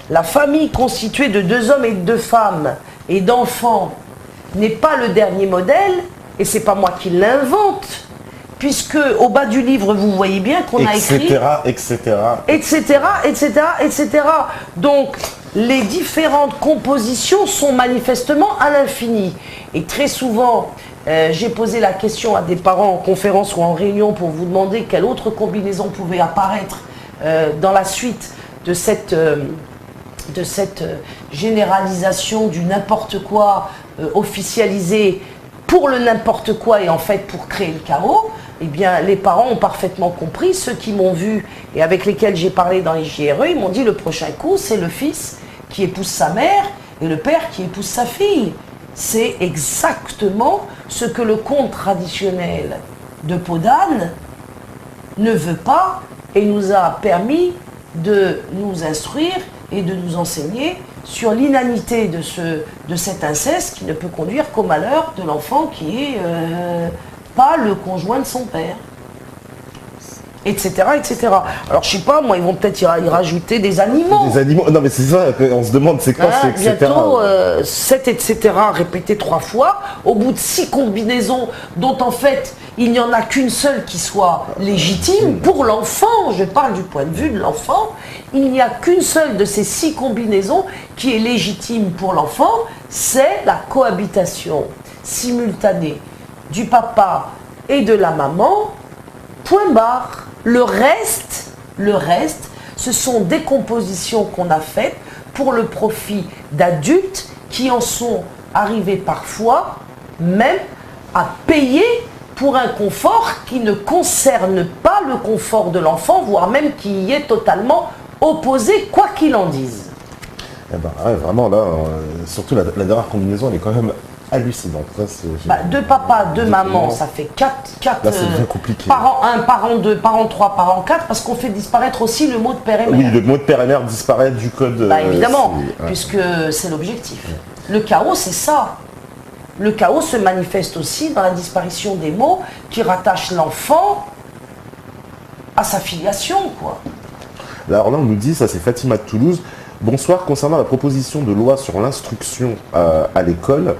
[SPEAKER 2] la famille constituée de 2 hommes et de 2 femmes et d'enfants n'est pas le dernier modèle, et c'est pas moi qui l'invente, puisque au bas du livre, vous voyez bien qu'on a écrit... etc. Donc, les différentes compositions sont manifestement à l'infini. Et très souvent, j'ai posé la question à des parents en conférence ou en réunion pour vous demander quelle autre combinaison pouvait apparaître dans la suite de cette généralisation du n'importe quoi officialisé pour le n'importe quoi et en fait pour créer le chaos. Eh bien, les parents ont parfaitement compris, ceux qui m'ont vu et avec lesquels j'ai parlé dans les JRE, ils m'ont dit le prochain coup, c'est le fils qui épouse sa mère et le père qui épouse sa fille. C'est exactement ce que le conte traditionnel de Podane ne veut pas et nous a permis de nous instruire et de nous enseigner sur l'inanité de cet inceste qui ne peut conduire qu'au malheur de l'enfant qui est pas le conjoint de son père, etc., etc. Alors je sais pas, moi ils vont peut-être y rajouter des animaux.
[SPEAKER 1] Des animaux, non mais c'est ça, on se demande c'est quoi, c'est etc.
[SPEAKER 2] Bientôt, cet etc. répété 3 fois, au bout de 6 combinaisons dont en fait il n'y en a qu'une seule qui soit légitime pour l'enfant, je parle du point de vue de l'enfant, il n'y a qu'une seule de ces 6 combinaisons qui est légitime pour l'enfant, c'est la cohabitation simultanée du papa et de la maman, point barre. Le reste, ce sont des compositions qu'on a faites pour le profit d'adultes qui en sont arrivés parfois même à payer pour un confort qui ne concerne pas le confort de l'enfant, voire même qui y est totalement opposé, quoi qu'il en dise.
[SPEAKER 1] Eh ben, ouais, vraiment là, surtout la dernière combinaison, elle est quand même hallucinante. Là,
[SPEAKER 2] 2 papas, 2 mamans, ça fait 4
[SPEAKER 1] là, c'est bien compliqué.
[SPEAKER 2] Parents 1, parents 2, parents 3, parents 4, parce qu'on fait disparaître aussi le mot de père et mère.
[SPEAKER 1] Oui, le mot de père et mère disparaît du code.
[SPEAKER 2] Évidemment, puisque c'est l'objectif. Le chaos, c'est ça. Le chaos se manifeste aussi dans la disparition des mots qui rattachent l'enfant à sa filiation, quoi.
[SPEAKER 1] Alors là, on nous dit, ça c'est Fatima de Toulouse, bonsoir, concernant la proposition de loi sur l'instruction à l'école,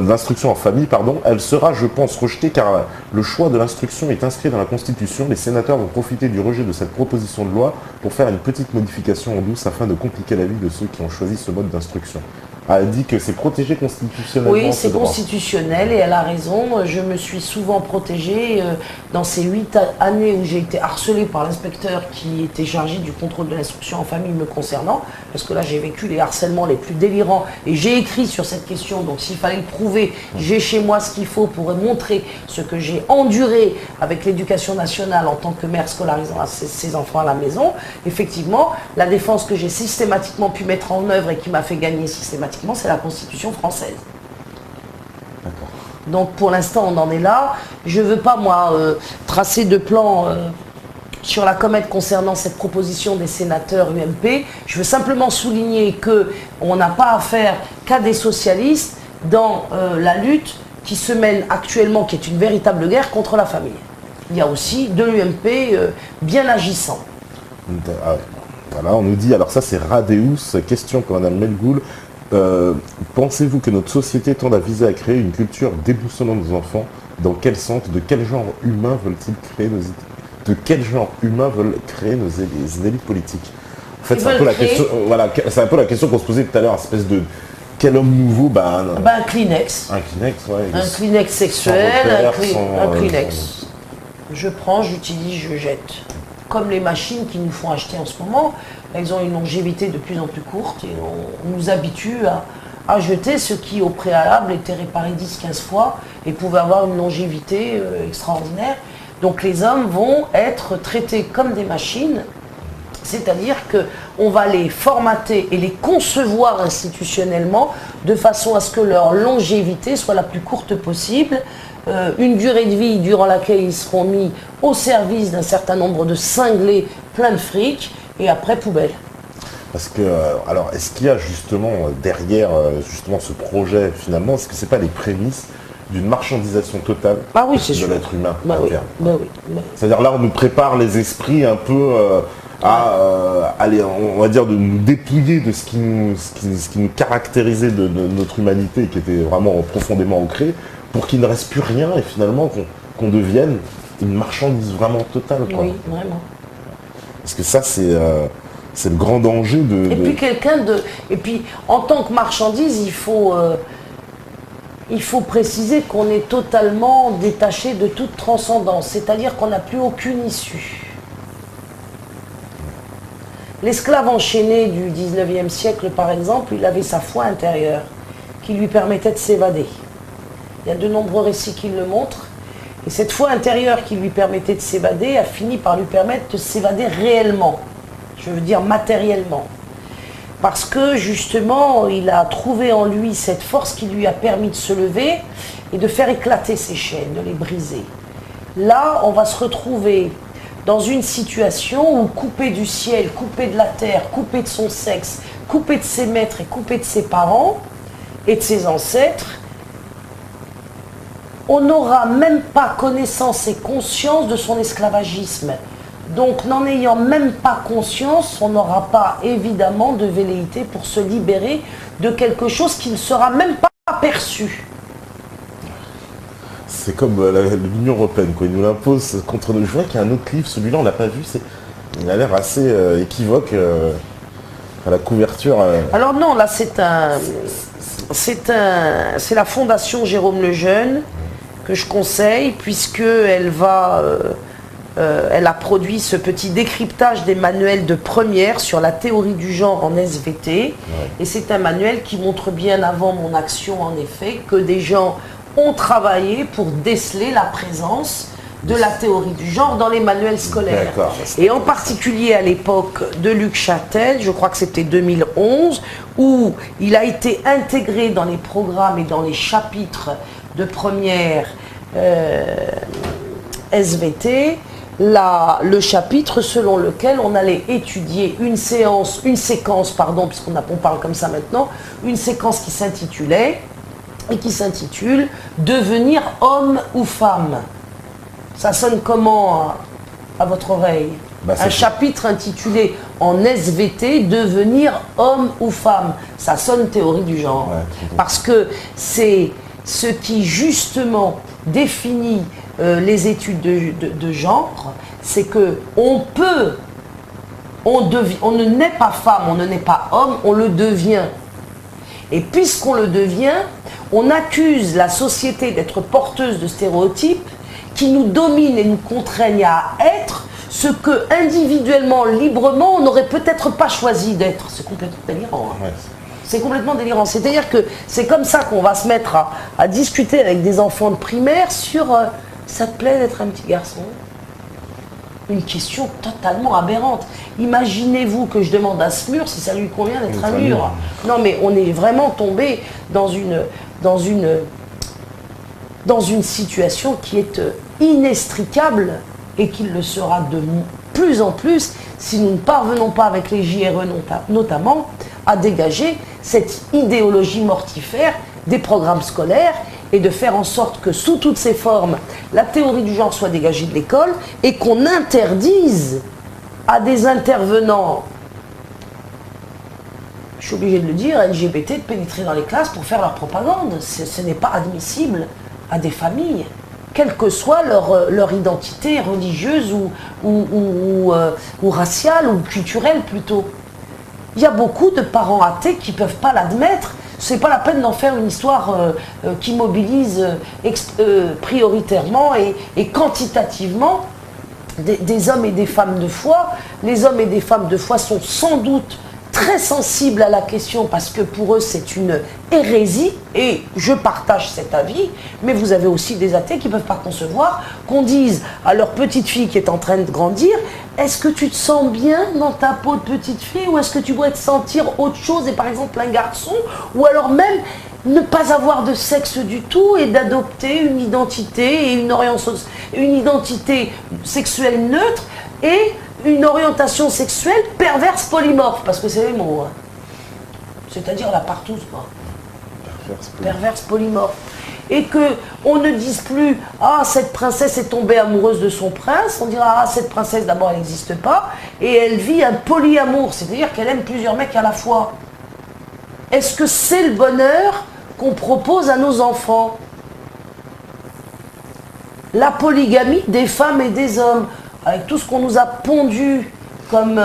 [SPEAKER 1] l'instruction en famille, pardon, elle sera, je pense, rejetée car le choix de l'instruction est inscrit dans la Constitution. Les sénateurs vont profiter du rejet de cette proposition de loi pour faire une petite modification en douce afin de compliquer la vie de ceux qui ont choisi ce mode d'instruction. a dit que c'est protégé constitutionnellement.
[SPEAKER 2] Oui, c'est constitutionnel et elle a raison. Je me suis souvent protégée dans ces 8 années où j'ai été harcelée par l'inspecteur qui était chargé du contrôle de l'instruction en famille me concernant, parce que là j'ai vécu les harcèlements les plus délirants et j'ai écrit sur cette question, donc s'il fallait le prouver, j'ai chez moi ce qu'il faut pour montrer ce que j'ai enduré avec l'éducation nationale en tant que mère scolarisant ses enfants à la maison. Effectivement, la défense que j'ai systématiquement pu mettre en œuvre et qui m'a fait gagner systématiquement, c'est la Constitution française. Donc pour l'instant on en est là. Je ne veux pas moi tracer de plan sur la comète concernant cette proposition des sénateurs UMP. Je veux simplement souligner qu'on n'a pas affaire qu'à des socialistes dans la lutte qui se mène actuellement, qui est une véritable guerre contre la famille. Il y a aussi de l'UMP bien agissant.
[SPEAKER 1] Voilà, on nous dit, alors ça c'est Radeus, question pour Mme Melgoul. Pensez-vous que notre société tende à viser à créer une culture déboussolant nos enfants? Dans quel sens? De quel genre humain veulent-ils créer nos élites politiques? En fait, c'est un peu la question. Voilà, c'est un peu la question qu'on se posait tout à l'heure, espèce de quel homme nouveau?
[SPEAKER 2] Un Kleenex.
[SPEAKER 1] Un Kleenex, ouais.
[SPEAKER 2] Un Kleenex sexuel, un Kleenex. Je prends, j'utilise, je jette. Comme les machines qui nous font acheter en ce moment, elles ont une longévité de plus en plus courte et on nous habitue à jeter ce qui au préalable était réparé 10-15 fois et pouvait avoir une longévité extraordinaire. Donc les hommes vont être traités comme des machines, c'est-à-dire qu'on va les formater et les concevoir institutionnellement de façon à ce que leur longévité soit la plus courte possible. Une durée de vie durant laquelle ils seront mis au service d'un certain nombre de cinglés plein de fric et après poubelle.
[SPEAKER 1] Parce que, alors, est-ce qu'il y a justement derrière justement ce projet finalement, est-ce que c'est pas les prémices d'une marchandisation totale de l'être humain à terme? C'est-à-dire là on nous prépare les esprits un peu aller, on va dire, de nous dépouiller de ce qui nous caractérisait de notre humanité, qui était vraiment profondément ancré, pour qu'il ne reste plus rien et finalement qu'on devienne une marchandise vraiment totale.
[SPEAKER 2] Oui, vraiment.
[SPEAKER 1] Parce que ça, c'est le grand danger de...
[SPEAKER 2] Et puis, en tant que marchandise, il faut préciser qu'on est totalement détaché de toute transcendance, c'est-à-dire qu'on n'a plus aucune issue. L'esclave enchaîné du 19e siècle, par exemple, il avait sa foi intérieure qui lui permettait de s'évader. Il y a de nombreux récits qui le montrent. Et cette foi intérieure qui lui permettait de s'évader a fini par lui permettre de s'évader réellement. Je veux dire matériellement. Parce que justement, il a trouvé en lui cette force qui lui a permis de se lever et de faire éclater ses chaînes, de les briser. Là, on va se retrouver dans une situation où coupé du ciel, coupé de la terre, coupé de son sexe, coupé de ses maîtres et coupé de ses parents et de ses ancêtres, on n'aura même pas connaissance et conscience de son esclavagisme. Donc, n'en ayant même pas conscience, on n'aura pas évidemment de velléité pour se libérer de quelque chose qui ne sera même pas perçu.
[SPEAKER 1] C'est comme l'Union européenne, quoi. Ils nous l'imposent contre nous. Je vois qu'il y a un autre livre, celui-là on l'a pas vu, il a l'air assez équivoque à la couverture.
[SPEAKER 2] Alors non, là c'est la Fondation Jérôme Lejeune que je conseille, puisqu'elle elle a produit ce petit décryptage des manuels de première sur la théorie du genre en SVT. Ouais. Et c'est un manuel qui montre bien avant mon action, en effet, que des gens ont travaillé pour déceler la présence de la théorie du genre dans les manuels scolaires. Et en particulier à l'époque de Luc Châtel, je crois que c'était 2011, où il a été intégré dans les programmes et dans les chapitres de première SVT, le chapitre selon lequel on allait étudier une séquence, puisqu'on parle comme ça maintenant, une séquence qui s'intitule « Devenir homme ou femme ». Ça sonne comment à votre oreille? Un chapitre intitulé en SVT « Devenir homme ou femme ». Ça sonne théorie du genre. Ouais, parce que c'est ce qui justement définit les études de genre, c'est que on ne naît pas femme, on ne naît pas homme, on le devient. Et puisqu'on le devient, on accuse la société d'être porteuse de stéréotypes qui nous dominent et nous contraignent à être ce que individuellement, librement, on n'aurait peut-être pas choisi d'être. C'est complètement délirant. Hein. Ouais. C'est complètement délirant. C'est-à-dire que c'est comme ça qu'on va se mettre à discuter avec des enfants de primaire sur ça te plaît d'être un petit garçon? Une question totalement aberrante. Imaginez-vous que je demande à ce mur si ça lui convient d'être un mur. Non mais on est vraiment tombé dans une situation qui est inextricable et qui le sera de plus en plus si nous ne parvenons pas avec les JRE notamment à dégager cette idéologie mortifère des programmes scolaires et de faire en sorte que sous toutes ses formes, la théorie du genre soit dégagée de l'école et qu'on interdise à des intervenants, je suis obligée de le dire, LGBT, de pénétrer dans les classes pour faire leur propagande. Ce n'est pas admissible à des familles, quelle que soit leur identité religieuse ou raciale ou culturelle plutôt. Il y a beaucoup de parents athées qui ne peuvent pas l'admettre. Ce n'est pas la peine d'en faire une histoire qui mobilise prioritairement et quantitativement des hommes et des femmes de foi. Les hommes et des femmes de foi sont sans doute très sensibles à la question parce que pour eux c'est une hérésie et je partage cet avis, mais vous avez aussi des athées qui ne peuvent pas concevoir qu'on dise à leur petite fille qui est en train de grandir: est-ce que tu te sens bien dans ta peau de petite fille ou est-ce que tu pourrais te sentir autre chose et par exemple un garçon, ou alors même ne pas avoir de sexe du tout et d'adopter une identité et une identité sexuelle neutre et une orientation sexuelle perverse polymorphe, parce que c'est les mots, hein. C'est-à-dire la partouze, quoi. Perverse polymorphe. Et qu'on ne dise plus « Ah, cette princesse est tombée amoureuse de son prince », on dira « Ah, cette princesse, d'abord, elle n'existe pas, et elle vit un polyamour, c'est-à-dire qu'elle aime plusieurs mecs à la fois ». Est-ce que c'est le bonheur qu'on propose à nos enfants? La polygamie des femmes et des hommes, avec tout ce qu'on nous a pondu comme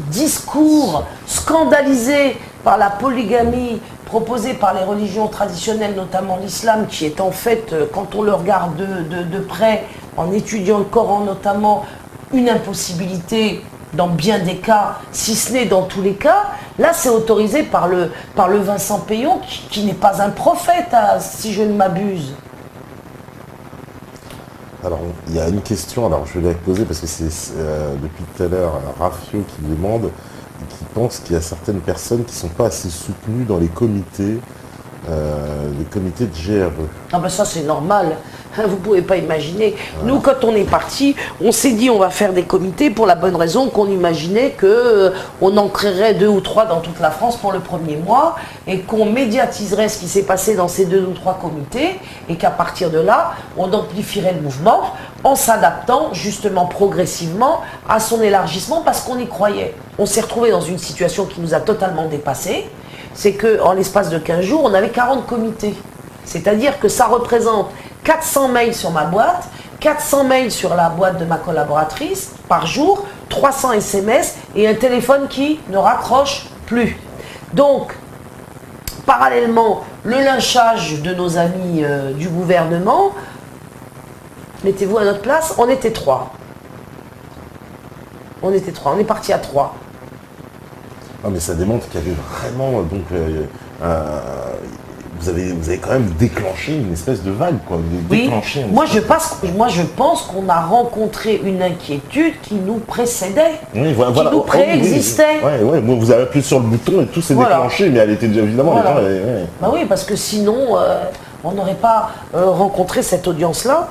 [SPEAKER 2] discours scandalisé par la polygamie proposée par les religions traditionnelles, notamment l'islam, qui est en fait, quand on le regarde de près, en étudiant le Coran notamment, une impossibilité dans bien des cas, si ce n'est dans tous les cas. Là, c'est autorisé par le Vincent Payon, qui n'est pas un prophète, si je ne m'abuse.
[SPEAKER 1] Alors, il y a une question, alors je vais la poser parce que c'est depuis tout à l'heure Rafio qui demande, qui pense qu'il y a certaines personnes qui ne sont pas assez soutenues dans les comités de GRE.
[SPEAKER 2] Ah ben ça c'est normal, vous ne pouvez pas imaginer. Voilà. Nous quand on est parti, on s'est dit on va faire des comités pour la bonne raison qu'on imaginait qu'on en créerait 2 ou 3 dans toute la France pour le premier mois et qu'on médiatiserait ce qui s'est passé dans ces 2 ou 3 comités et qu'à partir de là, on amplifierait le mouvement en s'adaptant justement progressivement à son élargissement parce qu'on y croyait. On s'est retrouvé dans une situation qui nous a totalement dépassés. C'est qu'en l'espace de 15 jours, on avait 40 comités. C'est-à-dire que ça représente 400 mails sur ma boîte, 400 mails sur la boîte de ma collaboratrice par jour, 300 SMS et un téléphone qui ne raccroche plus. Donc, parallèlement, le lynchage de nos amis du gouvernement, mettez-vous à notre place, on était 3. On était 3, on est parti à 3.
[SPEAKER 1] Ah, mais ça démontre qu'il y avait vraiment, donc, vous avez quand même déclenché une espèce de vague, quoi.
[SPEAKER 2] Oui, moi je pense qu'on a rencontré une inquiétude qui nous précédait, qui nous préexistait.
[SPEAKER 1] Oui, vous avez appuyé sur le bouton et tout s'est déclenché, mais elle était déjà évidemment...
[SPEAKER 2] Voilà. Bah oui, parce que sinon, on n'aurait pas rencontré cette audience-là.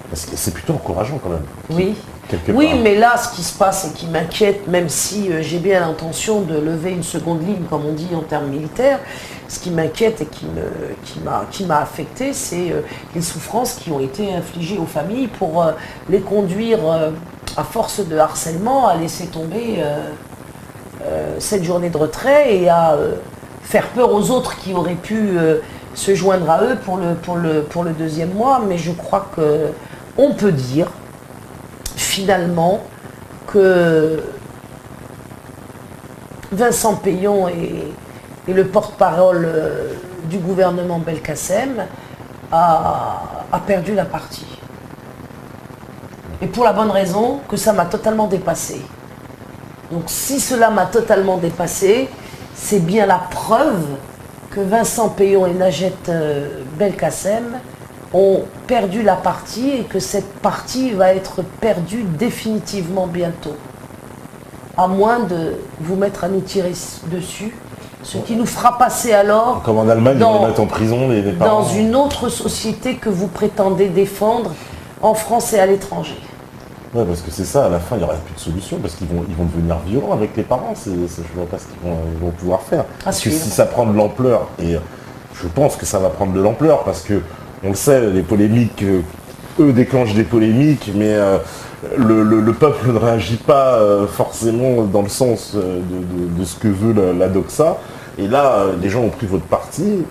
[SPEAKER 1] Parce que c'est plutôt encourageant quand même.
[SPEAKER 2] Oui. Oui, mais là, ce qui se passe et qui m'inquiète, même si j'ai bien l'intention de lever une seconde ligne, comme on dit en termes militaires, ce qui m'inquiète et qui m'a affecté, c'est les souffrances qui ont été infligées aux familles pour les conduire, à force de harcèlement, à laisser tomber cette journée de retrait et à faire peur aux autres qui auraient pu se joindre à eux pour le deuxième mois. Mais je crois qu'on peut dire finalement que Vincent Payon et le porte-parole du gouvernement Belkacem a perdu la partie. Et pour la bonne raison que ça m'a totalement dépassé. Donc si cela m'a totalement dépassé, c'est bien la preuve que Vincent Peillon et Najat Belkacem ont perdu la partie et que cette partie va être perdue définitivement bientôt. À moins de vous mettre à nous tirer dessus, ce qui nous fera passer alors
[SPEAKER 1] comme en Allemagne, ils vont mettre en prison les parents.
[SPEAKER 2] Dans une autre société que vous prétendez défendre en France et à l'étranger.
[SPEAKER 1] Ouais, parce que c'est ça, à la fin, il n'y aura plus de solution, parce qu'ils vont devenir violents avec les parents, je ne vois pas ce qu'ils vont pouvoir faire. Parce que si ça prend de l'ampleur, et je pense que ça va prendre de l'ampleur, parce que, on le sait, les polémiques, eux déclenchent des polémiques, mais le peuple ne réagit pas forcément dans le sens de ce que veut la doxa. Et là, les gens ont pris votre parti,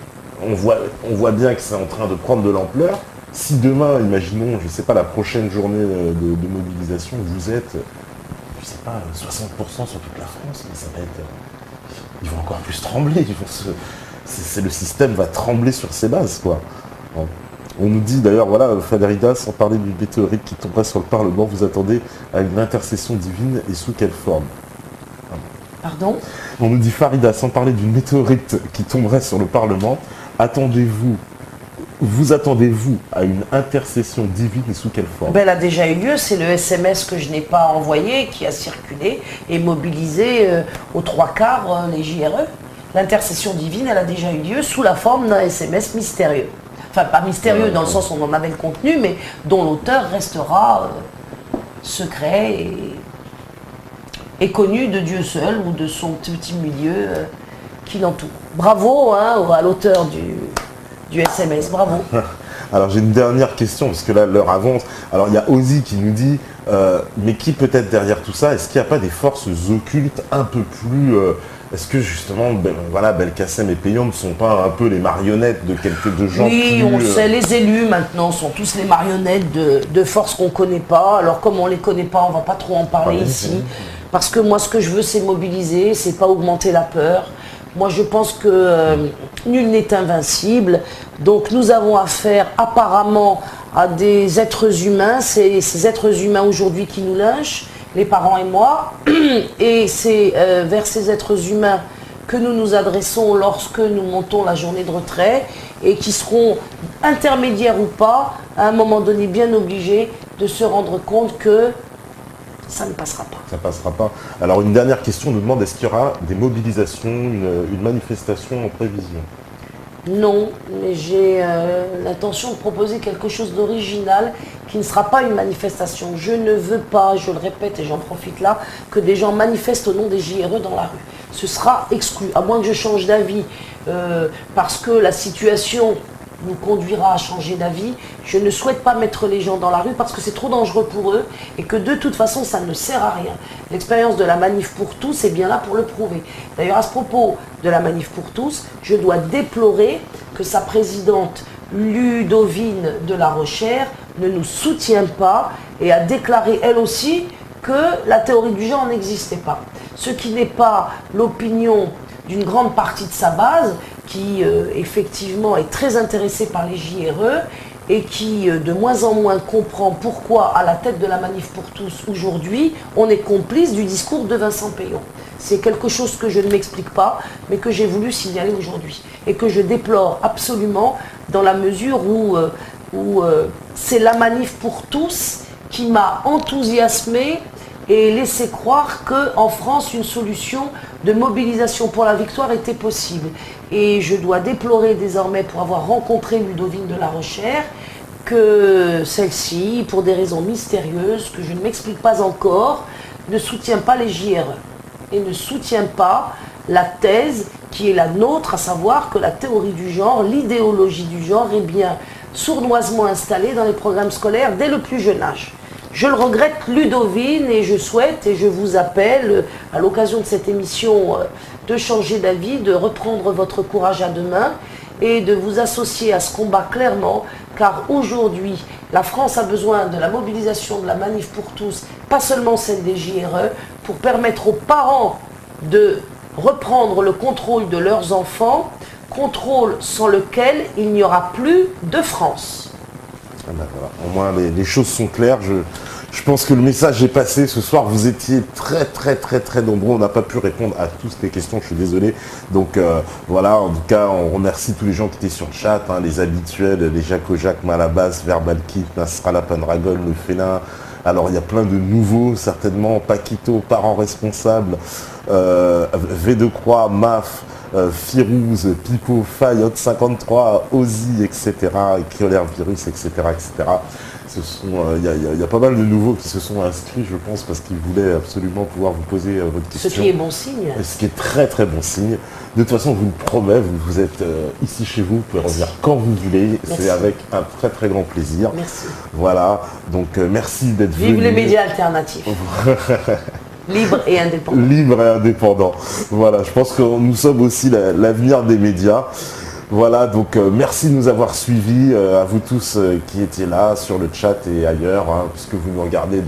[SPEAKER 1] on voit bien que c'est en train de prendre de l'ampleur. Si demain, imaginons, je ne sais pas, la prochaine journée de mobilisation, vous êtes, je ne sais pas, 60% sur toute la France, mais ça va être... Ils vont encore plus trembler, le système va trembler sur ses bases, quoi. On nous dit d'ailleurs, voilà, Fadrida, sans parler d'une météorite qui tomberait sur le Parlement, vous attendez à une intercession divine et sous quelle forme?
[SPEAKER 2] Pardon?
[SPEAKER 1] On nous dit, Farida, sans parler d'une météorite qui tomberait sur le Parlement, vous attendez-vous à une intercession divine et sous quelle forme?
[SPEAKER 2] Elle a déjà eu lieu, c'est le SMS que je n'ai pas envoyé, qui a circulé et mobilisé aux 3/4 les JRE. L'intercession divine, elle a déjà eu lieu sous la forme d'un SMS mystérieux. Enfin, pas mystérieux dans le sens où on en avait le contenu, mais dont l'auteur restera secret et connu de Dieu seul ou de son petit milieu qui l'entoure. Bravo à l'auteur du SMS, bravo.
[SPEAKER 1] Alors j'ai une dernière question, parce que là l'heure avance. Alors il y a Ozzy qui nous dit, mais qui peut être derrière tout ça? Est-ce qu'il n'y a pas des forces occultes un peu plus... Est-ce que justement, Belkacem et Peillon ne sont pas un peu les marionnettes de quelques gens
[SPEAKER 2] Oui, on le sait, les élus maintenant sont tous les marionnettes de forces qu'on ne connaît pas. Alors comme on ne les connaît pas, on ne va pas trop en parler ici. Parce que moi ce que je veux c'est mobiliser, c'est pas augmenter la peur. Moi, je pense que nul n'est invincible. Donc, nous avons affaire apparemment à des êtres humains. C'est ces êtres humains aujourd'hui qui nous lynchent, les parents et moi. Et c'est vers ces êtres humains que nous nous adressons lorsque nous montons la journée de retrait et qui seront intermédiaires ou pas, à un moment donné bien obligés de se rendre compte que ça ne passera pas.
[SPEAKER 1] Ça ne passera pas. Alors une dernière question, on nous demande est-ce qu'il y aura des mobilisations, une manifestation en prévision?
[SPEAKER 2] Non, mais j'ai l'intention de proposer quelque chose d'original qui ne sera pas une manifestation. Je ne veux pas, je le répète et j'en profite là, que des gens manifestent au nom des JRE dans la rue. Ce sera exclu, à moins que je change d'avis, parce que la situation nous conduira à changer d'avis. Je ne souhaite pas mettre les gens dans la rue parce que c'est trop dangereux pour eux et que de toute façon ça ne sert à rien. L'expérience de la manif pour tous est bien là pour le prouver. D'ailleurs à ce propos de la manif pour tous, je dois déplorer que sa présidente Ludovine de la Rochère ne nous soutient pas et a déclaré elle aussi que la théorie du genre n'existait pas. Ce qui n'est pas l'opinion d'une grande partie de sa base qui effectivement est très intéressée par les JRE et qui de moins en moins comprend pourquoi à la tête de la manif pour tous aujourd'hui on est complice du discours de Vincent Peillon. C'est quelque chose que je ne m'explique pas mais que j'ai voulu signaler aujourd'hui et que je déplore absolument dans la mesure où c'est la manif pour tous qui m'a enthousiasmé et laissé croire qu'en France, une solution de mobilisation pour la victoire était possible. Et je dois déplorer désormais, pour avoir rencontré Ludovine de la Rochère, que celle-ci, pour des raisons mystérieuses, que je ne m'explique pas encore, ne soutient pas les JRE et ne soutient pas la thèse qui est la nôtre, à savoir que la théorie du genre, l'idéologie du genre est bien sournoisement installée dans les programmes scolaires dès le plus jeune âge. Je le regrette, Ludovine, et je souhaite, et je vous appelle, à l'occasion de cette émission, de changer d'avis, de reprendre votre courage à deux mains et de vous associer à ce combat clairement, car aujourd'hui, la France a besoin de la mobilisation de la manif pour tous, pas seulement celle des JRE, pour permettre aux parents de reprendre le contrôle de leurs enfants, contrôle sans lequel il n'y aura plus de France.
[SPEAKER 1] Ah ben voilà. Au moins les choses sont claires. Je pense que le message est passé. Ce soir, vous étiez très nombreux. On n'a pas pu répondre à toutes les questions, je suis désolé. Donc voilà, en tout cas, on remercie tous les gens qui étaient sur le chat, hein, les habituels, les Jaco-Jacques, Malabas, Verbal Kit, Nasrallah Pandragon, le Félin. Alors il y a plein de nouveaux, certainement, Paquito, parents responsables, V de Croix, MAF, Firouz, Pipo, Fayot 53, Ozzy, etc., Criolaire Virus, etc., etc. Il y a pas mal de nouveaux qui se sont inscrits, je pense, parce qu'ils voulaient absolument pouvoir vous poser votre question.
[SPEAKER 2] Ce qui est bon signe.
[SPEAKER 1] Ce qui est très bon signe. De toute façon, je vous le promets, vous êtes ici chez vous, vous pouvez revenir quand vous voulez. C'est avec un très grand plaisir.
[SPEAKER 2] Merci.
[SPEAKER 1] Voilà, donc merci d'être venu.
[SPEAKER 2] Vive les médias alternatifs. Libre et indépendant.
[SPEAKER 1] Libre et indépendant. Voilà, je pense que nous sommes aussi l'avenir des médias. Voilà, donc merci de nous avoir suivis, à vous tous qui étiez là sur le chat et ailleurs, hein, puisque vous nous regardez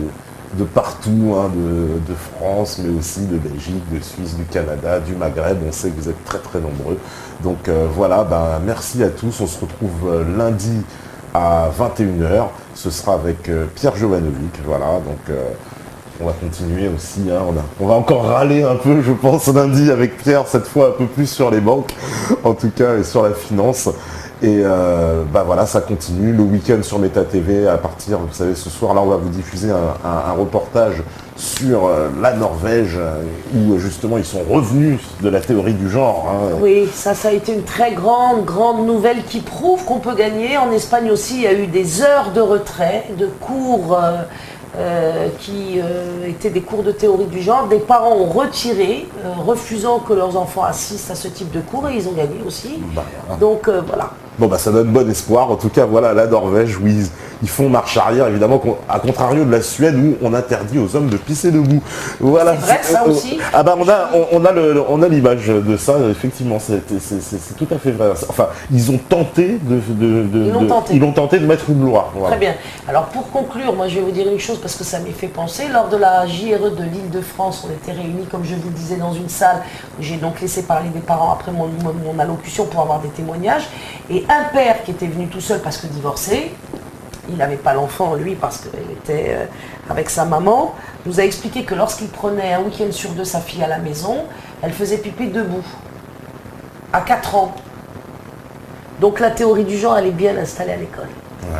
[SPEAKER 1] de partout, hein, de France, mais aussi de Belgique, de Suisse, du Canada, du Maghreb. On sait que vous êtes très nombreux. Donc voilà, merci à tous. On se retrouve lundi à 21 h. Ce sera avec Pierre Jovanovic. Voilà, donc on va continuer aussi. Hein, on va encore râler un peu, je pense, lundi avec Pierre, cette fois un peu plus sur les banques, en tout cas, et sur la finance. Et voilà, ça continue. Le week-end sur Meta TV, à partir, vous savez, ce soir, là, on va vous diffuser un reportage sur la Norvège, où justement, ils sont revenus de la théorie du genre. Hein.
[SPEAKER 2] Oui, ça a été une très grande nouvelle qui prouve qu'on peut gagner. En Espagne aussi, il y a eu des heures de retrait, de cours qui étaient des cours de théorie du genre. Des parents ont retiré, refusant que leurs enfants assistent à ce type de cours, et ils ont gagné aussi. Donc voilà.
[SPEAKER 1] Bon ça donne bon espoir. En tout cas, voilà, la Norvège, où ils font marche arrière, évidemment, à contrario de la Suède, où on interdit aux hommes de pisser debout. Voilà.
[SPEAKER 2] C'est vrai, ça aussi.
[SPEAKER 1] On a l'image de ça, effectivement, c'est tout à fait vrai. Enfin, ils ont tenté ils ont tenté de mettre une loi. Voilà.
[SPEAKER 2] Très bien. Alors pour conclure, moi je vais vous dire une chose, parce que ça m'y fait penser. Lors de la JRE de l'Île-de-France, on était réunis, comme je vous le disais, dans une salle où j'ai donc laissé parler des parents après mon allocution pour avoir des témoignages. Et un père qui était venu tout seul parce que divorcé, il n'avait pas l'enfant lui parce qu'il était avec sa maman, nous a expliqué que lorsqu'il prenait un week-end sur 2 sa fille à la maison, elle faisait pipi debout, à 4 ans. Donc la théorie du genre, elle est bien installée à l'école.
[SPEAKER 1] Ouais.